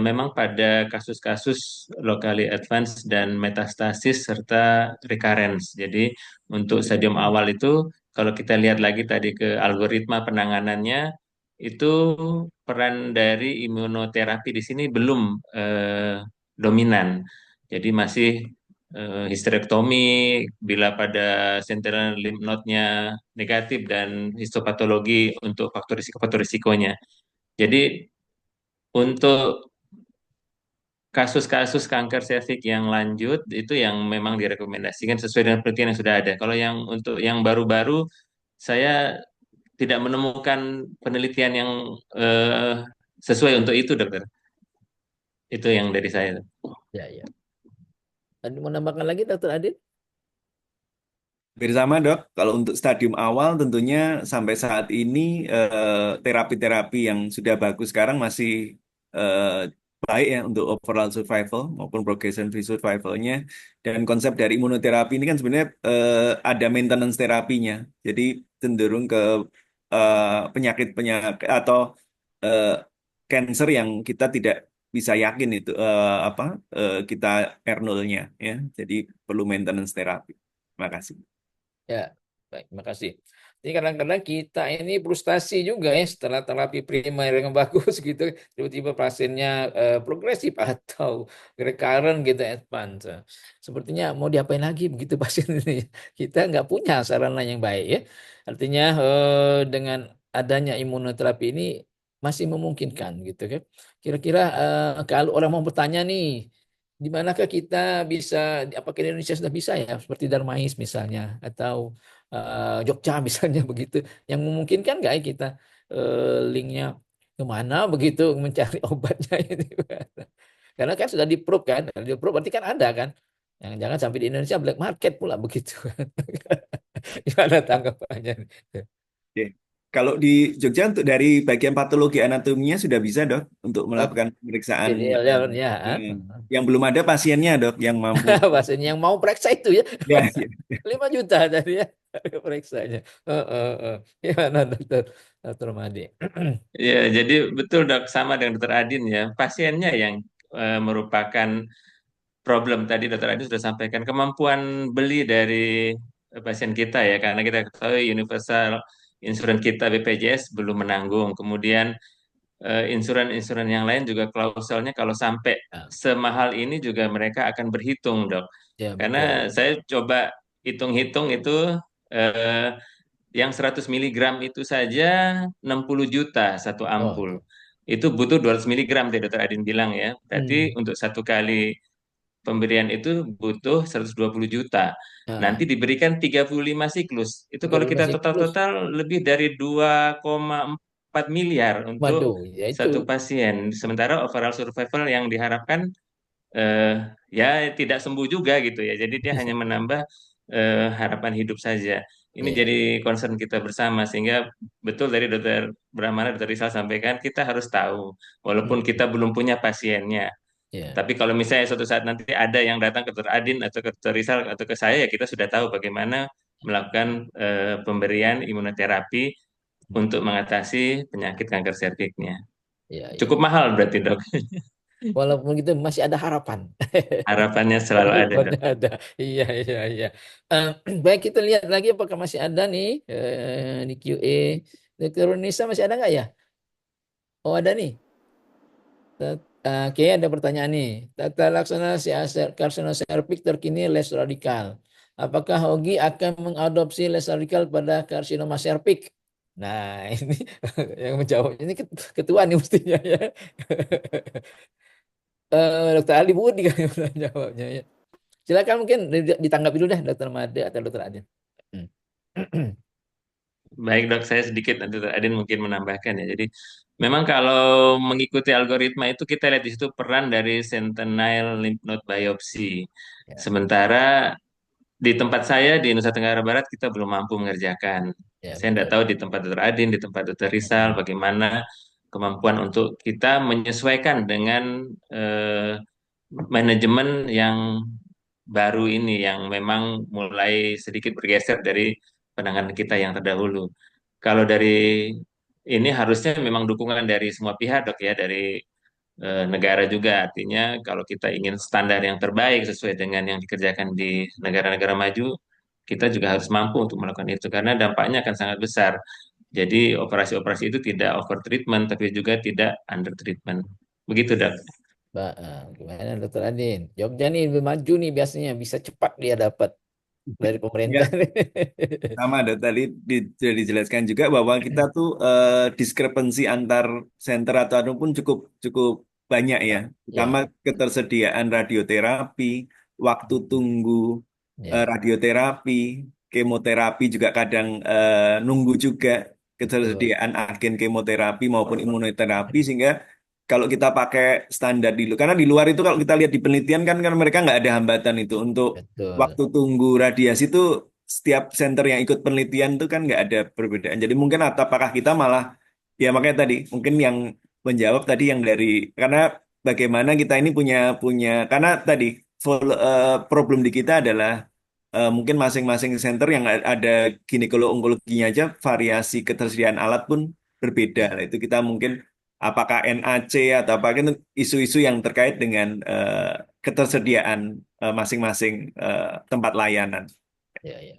memang pada kasus-kasus locally advanced dan metastasis serta recurrence. Jadi untuk stadium awal itu, kalau kita lihat lagi tadi ke algoritma penanganannya, itu peran dari imunoterapi di sini belum dominan. Jadi masih histerektomi bila pada sentinel lymph node-nya negatif dan histopatologi untuk faktor risikonya. Jadi untuk kasus-kasus kanker serviks yang lanjut itu yang memang direkomendasikan sesuai dengan penelitian yang sudah ada. Kalau yang untuk yang baru-baru saya tidak menemukan penelitian yang eh, sesuai untuk itu, dokter. Itu yang dari saya. Ya, ya. Tadi mau nambahkan lagi Dokter Adin? Bersama dok, kalau untuk stadium awal tentunya sampai saat ini terapi-terapi yang sudah bagus sekarang masih eh, baik ya untuk overall survival maupun progression-free survival-nya. Dan konsep dari imunoterapi ini kan sebenarnya ada maintenance terapinya. Jadi cenderung ke penyakit-penyakit atau eh, cancer yang kita tidak bisa yakin itu kita R0-nya ya. Jadi perlu maintenance terapi. Terima kasih. Ya, baik, terima kasih. Jadi kadang-kadang kita ini frustasi juga ya setelah terapi primer yang bagus gitu, tiba-tiba pasiennya progresif atau recurrent gitu advance. Sepertinya mau diapain lagi begitu pasien ini? Kita nggak punya sarana yang baik ya. Artinya dengan adanya imunoterapi ini masih memungkinkan gitu kan. Kira-kira kalau orang mau bertanya nih, di manakah kita bisa, apakah di Indonesia sudah bisa ya, seperti Darmais misalnya, atau Jogja misalnya begitu, yang memungkinkan nggak ya kita linknya kemana begitu mencari obatnya ini. Karena kan sudah di-proof kan, kalau di-proof berarti kan ada kan. Jangan sampai di Indonesia black market pula begitu kan. Gimana tanggapannya? Oke. Kalau di Jogja untuk dari bagian patologi anatominya sudah bisa dok untuk Oh, melakukan pemeriksaan PDL ya. yang belum ada pasiennya dok yang mampu. Bahasanya yang mau periksa itu ya. Ya, ya. 5 juta tadi ya periksanya. Gimana dokter dokter Madi? Ya, jadi betul dok, sama dengan dokter Adin ya. Pasiennya yang merupakan problem tadi dokter Adin sudah sampaikan kemampuan beli dari pasien kita ya, karena kita ketahui universal insurance kita BPJS belum menanggung. Kemudian insuran-insuran yang lain juga klausulnya kalau sampai Ya, semahal ini juga mereka akan berhitung dok. ya Karena betul. saya coba hitung-hitung itu eh, yang 100 miligram itu saja 60 juta satu Oh, ampul. Itu butuh 200 miligram tadi dokter Adin bilang ya. Berarti hmm. untuk satu kali pemberian itu butuh 120 juta. Ya, Nanti diberikan 35 siklus. Itu kalau 35 kita siklus. total-total lebih dari 2,4 miliar untuk Waduh, ya itu. satu pasien. Sementara overall survival yang diharapkan eh, ya tidak sembuh juga gitu ya. Jadi dia hanya menambah harapan hidup saja. Ini Iya, jadi concern kita bersama sehingga betul dari Dokter Brahmana, Dokter Rizal sampaikan kita harus tahu walaupun kita belum punya pasiennya. iya, Tapi kalau misalnya suatu saat nanti ada yang datang ke Dokter Adin atau ke Dokter Rizal atau ke saya, ya kita sudah tahu bagaimana melakukan pemberian imunoterapi untuk mengatasi penyakit kanker serviknya. iya, iya. Cukup mahal berarti dok. Walaupun gitu masih ada harapan. Harapannya selalu ada dok. Harapannya ada. Iya, iya, iya. Eh, baik, kita lihat lagi apakah masih ada nih di QA. Dokter Nisa masih ada nggak ya? Oh, ada nih. Oke, ada pertanyaan nih. Tata laksana karsinoservik terkini les radikal. Apakah Hogi akan mengadopsi les radikal pada karsinoma serviks? Nah, ini yang menjawab ini ketua nih mestinya ya. Dokter Ali Budi kan yang menjawabnya ya. Silakan mungkin ditanggapi dulu deh Dokter Made atau Dokter Adin. Hmm. Baik dok, saya sedikit nanti Dokter Adin mungkin menambahkan ya. Jadi memang kalau mengikuti algoritma itu kita lihat di situ peran dari sentinel lymph node biopsy. Ya, Sementara di tempat saya di Nusa Tenggara Barat kita belum mampu mengerjakan. ya Saya tidak betul. tahu di tempat Dokter Adin, di tempat Dokter Rizal Hmm. bagaimana kemampuan untuk kita menyesuaikan dengan eh, manajemen yang baru ini yang memang mulai sedikit bergeser dari penanganan kita yang terdahulu. Kalau dari ini harusnya memang dukungan dari semua pihak dok ya, dari negara juga. Artinya kalau kita ingin standar yang terbaik sesuai dengan yang dikerjakan di negara-negara maju, kita juga harus mampu untuk melakukan itu karena dampaknya akan sangat besar. Jadi operasi-operasi itu tidak over treatment tapi juga tidak under treatment. Begitu, Dok. Gimana Dokter Adin? Jogja nih lebih maju nih biasanya bisa cepat dia dapat dari pemerintah. Ya, sama ada tadi sudah dijelaskan juga bahwa kita tuh diskrepensi antar center atau anu pun cukup cukup banyak ya, terutama Ya, ketersediaan radioterapi, waktu tunggu ya, radioterapi, kemoterapi juga kadang nunggu juga betul, ketersediaan agen kemoterapi maupun imunoterapi sehingga kalau kita pakai standar di luar, karena di luar itu kalau kita lihat di penelitian kan mereka nggak ada hambatan itu untuk betul. waktu tunggu radiasi itu setiap center yang ikut penelitian itu kan nggak ada perbedaan. Jadi mungkin apakah kita malah ya makanya tadi mungkin yang menjawab tadi yang dari karena bagaimana kita ini punya punya karena tadi problem di kita adalah mungkin masing-masing center yang ada ginekolog-onkologinya aja variasi ketersediaan alat pun berbeda. Ya, Nah, itu kita mungkin apakah NAC atau apa itu isu-isu yang terkait dengan ketersediaan masing-masing tempat layanan. ya, ya.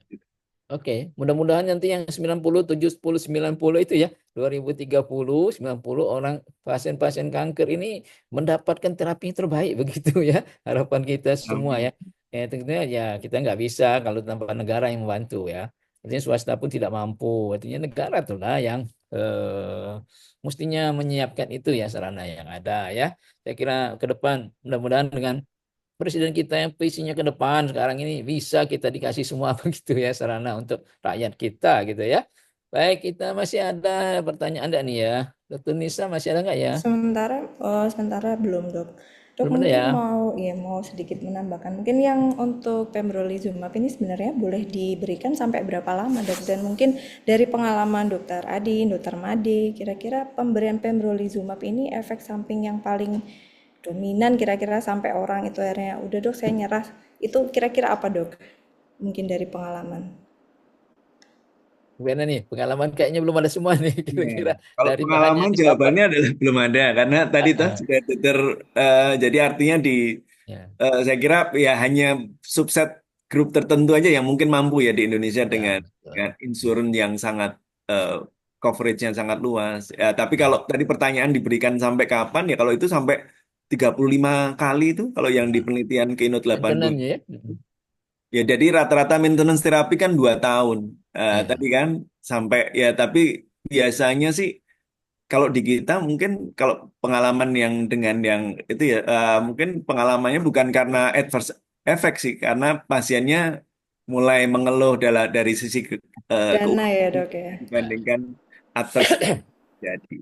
Oke, mudah-mudahan nanti yang 90, 70, 90 itu ya, 2030, 90 orang pasien-pasien kanker ini mendapatkan terapi yang terbaik begitu ya. Harapan kita semua ya. Amin. Tentunya ya kita nggak bisa kalau tanpa negara yang membantu ya. Artinya swasta pun tidak mampu. Artinya negara itulah yang mestinya menyiapkan itu ya sarana yang ada ya. Saya kira ke depan mudah-mudahan dengan presiden kita yang visinya ke depan sekarang ini bisa kita dikasih semua begitu ya sarana untuk rakyat kita gitu ya. Baik, kita masih ada pertanyaan enggak nih ya? Dokter Nisa masih ada nggak ya? Sementara belum dok. Dok Belum ada mungkin ya? mau sedikit menambahkan. Mungkin yang untuk pembrolizumab ini sebenarnya boleh diberikan sampai berapa lama dok? Dan mungkin dari pengalaman dokter Adi, dokter Made, kira-kira pemberian pembrolizumab ini efek samping yang paling dominan kira-kira sampai orang itu akhirnya udah dok saya nyerah. Itu kira-kira apa dok? Mungkin dari pengalaman. Gimana nih? Pengalaman kayaknya belum ada semua nih Ya. kira-kira Kalau dari bahannya pengalaman yang didapat. jawabannya adalah belum ada karena tadi tuh Ah, sudah jadi artinya di ya, saya kira ya hanya subset grup tertentu aja yang mungkin mampu ya di Indonesia ya, dengan betul. insurance yang sangat eh, coverage-nya sangat luas. Ya, tapi kalau Ya, tadi pertanyaan diberikan sampai kapan ya kalau itu sampai 35 kali itu kalau yang di ya. penelitian Keynote 82. Maintenance ya. Ya, jadi rata-rata maintenance terapi kan 2 tahun. Ya, Tadi kan sampai ya, tapi biasanya sih kalau di kita mungkin kalau pengalaman yang dengan yang itu ya mungkin pengalamannya bukan karena adverse effect sih, karena pasiennya mulai mengeluh dari sisi Dana ya keuangan dok ya. ya. dibandingkan adverse effect. Jadi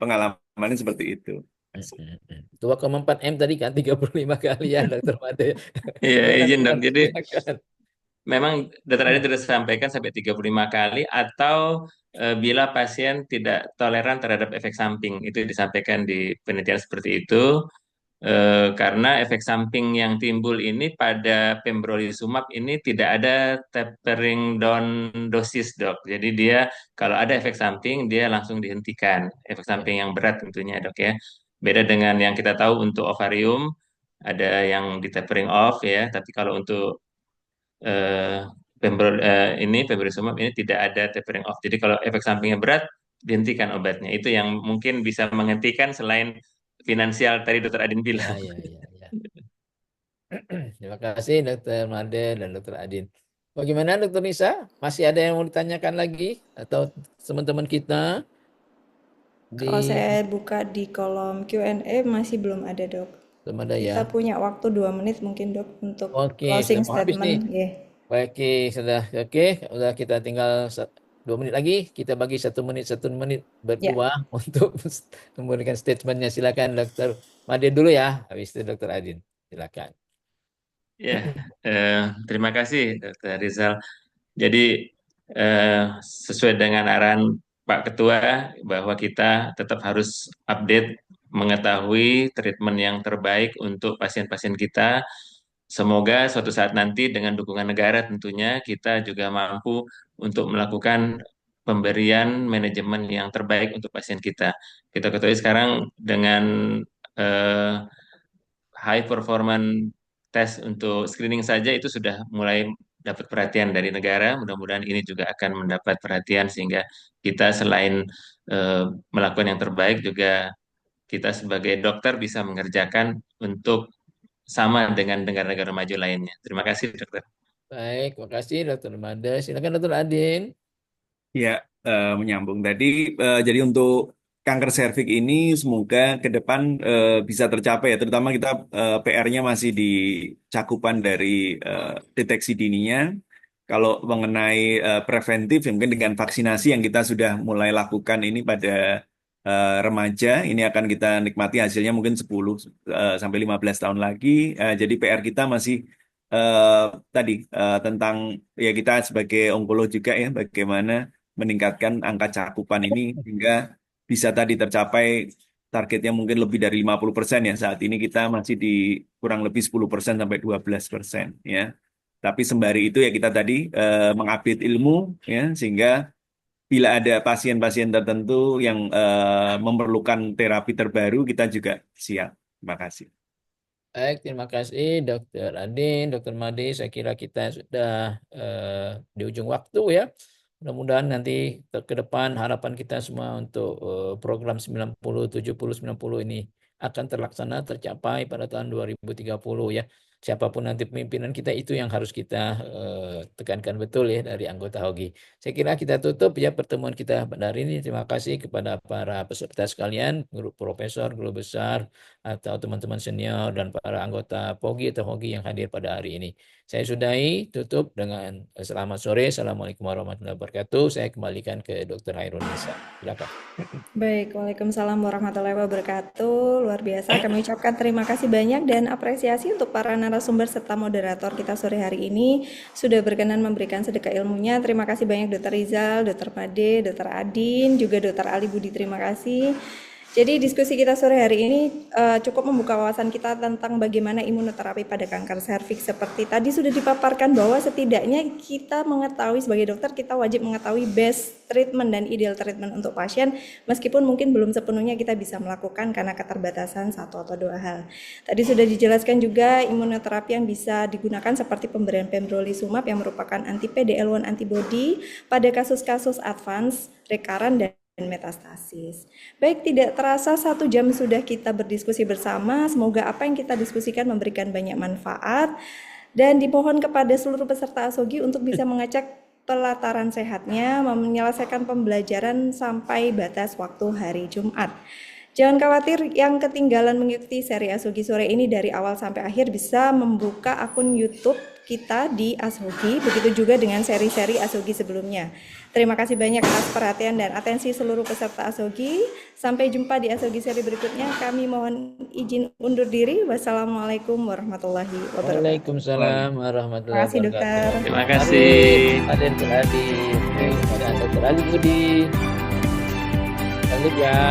pengalamannya seperti itu. 2,4 M tadi kan 35 kali ya Dokter Mate. Iya, Silakan, izin dok. silakan, Jadi silakan. memang dokter Adin sudah sampaikan sampai 35 kali atau bila pasien tidak toleran terhadap efek samping. Itu disampaikan di penelitian seperti itu. Karena efek samping yang timbul ini pada pembrolizumab ini tidak ada tapering down dosis, dok. Jadi dia kalau ada efek samping dia langsung dihentikan. Efek Ya. samping yang berat tentunya, dok ya. Beda dengan yang kita tahu untuk ovarium ada yang di tapering off ya. Tapi kalau untuk eh, ini pembrolizumab ini tidak ada tapering off. Jadi kalau efek sampingnya berat dihentikan obatnya. Itu yang mungkin bisa menghentikan selain finansial tadi dokter Adin Ya, bilang. ya, ya, ya. Terima kasih Dokter Made dan Dokter Adin. Bagaimana Dokter Nisa? Masih ada yang mau ditanyakan lagi atau teman-teman kita Kalau di saya buka di kolom Q&A masih belum ada, Dok. belum ada ya? Kita punya waktu 2 menit mungkin, Dok, untuk Oke, closing sudah mau habis nih. statement. Yeah. Oke, sudah kita tinggal 2 menit lagi. Kita bagi 1 menit Ya. berdua untuk memberikan statementnya. Silakan Dokter Made dulu ya. Habis itu Dokter Adin. Silakan. Ya, terima kasih dokter Rizal. Jadi eh, sesuai dengan arahan Pak Ketua bahwa kita tetap harus update mengetahui treatment yang terbaik untuk pasien-pasien kita. Semoga suatu saat nanti dengan dukungan negara tentunya kita juga mampu untuk melakukan pemberian manajemen yang terbaik untuk pasien kita. Kita ketahui sekarang dengan eh, high performance test untuk screening saja itu sudah mulai dapat perhatian dari negara. Mudah-mudahan ini juga akan mendapat perhatian sehingga kita selain melakukan yang terbaik juga kita sebagai dokter bisa mengerjakan untuk sama dengan negara-negara maju lainnya. Terima kasih, dokter. Baik, terima kasih Dokter Made. Silakan Dokter Adin. Ya, menyambung tadi. Jadi untuk kanker serviks ini semoga ke depan bisa tercapai ya. Terutama kita PR-nya masih di cakupan dari deteksi dininya. Kalau mengenai preventif, ya mungkin dengan vaksinasi yang kita sudah mulai lakukan ini pada remaja, ini akan kita nikmati hasilnya mungkin 10 sampai 15 tahun lagi. Jadi PR kita masih eh, tadi tentang ya kita sebagai onkolog juga ya bagaimana meningkatkan angka cakupan ini hingga bisa tadi tercapai targetnya mungkin lebih dari 50% ya. Saat ini kita masih di kurang lebih 10% sampai 12% ya. Tapi sembari itu ya kita tadi mengupdate ilmu ya sehingga bila ada pasien-pasien tertentu yang memerlukan terapi terbaru kita juga siap. Terima kasih. Baik, terima kasih Dokter Adin, Dokter Made. Saya kira kita sudah di ujung waktu ya. Mudah-mudahan nanti ke depan harapan kita semua untuk program 90, 70, 90 ini akan terlaksana, tercapai pada tahun 2030 ya. Siapapun nanti pemimpinan kita itu yang harus kita tekankan betul ya dari anggota HOGI. Saya kira kita tutup ya pertemuan kita pada hari ini. Terima kasih kepada para peserta sekalian, guru profesor, guru besar, atau teman-teman senior dan para anggota POGI atau HOGI yang hadir pada hari ini. Saya sudahi tutup dengan selamat sore. Assalamualaikum warahmatullahi wabarakatuh. Saya kembalikan ke Dr. Hairun Nisa. Silakan. Baik, Waalaikumsalam warahmatullahi wabarakatuh. Luar biasa, kami ucapkan terima kasih banyak dan apresiasi untuk para narasumber serta moderator kita sore hari ini sudah berkenan memberikan sedekah ilmunya. Terima kasih banyak Dr. Rizal, Dr. Made, Dr. Adin, juga Dr. Ali Budi. Terima kasih. Jadi diskusi kita sore hari ini cukup membuka wawasan kita tentang bagaimana imunoterapi pada kanker serviks. Seperti tadi sudah dipaparkan bahwa setidaknya kita mengetahui sebagai dokter kita wajib mengetahui best treatment dan ideal treatment untuk pasien, meskipun mungkin belum sepenuhnya kita bisa melakukan karena keterbatasan satu atau dua hal. Tadi sudah dijelaskan juga imunoterapi yang bisa digunakan seperti pemberian pembrolizumab yang merupakan anti-PD-L1 antibody pada kasus-kasus advance, recurrent, dan metastasis. Baik, tidak terasa 1 jam sudah kita berdiskusi bersama. Semoga apa yang kita diskusikan memberikan banyak manfaat dan dimohon kepada seluruh peserta ASOGI untuk bisa mengecek pelataran sehatnya, menyelesaikan pembelajaran sampai batas waktu hari Jumat. Jangan khawatir yang ketinggalan mengikuti seri ASOGI sore ini dari awal sampai akhir bisa membuka akun YouTube kita di Asogi, begitu juga dengan seri-seri Asogi sebelumnya. Terima kasih banyak atas perhatian dan atensi seluruh peserta Asogi. Sampai jumpa di Asogi seri berikutnya. Kami mohon izin undur diri. Wassalamualaikum warahmatullahi wabarakatuh. Waalaikumsalam Terima warahmatullahi kasih, Dokter. wabarakatuh. Terima Mari kasih. Aden Teradi, kepada Dr. Ali Budi. Balik ya.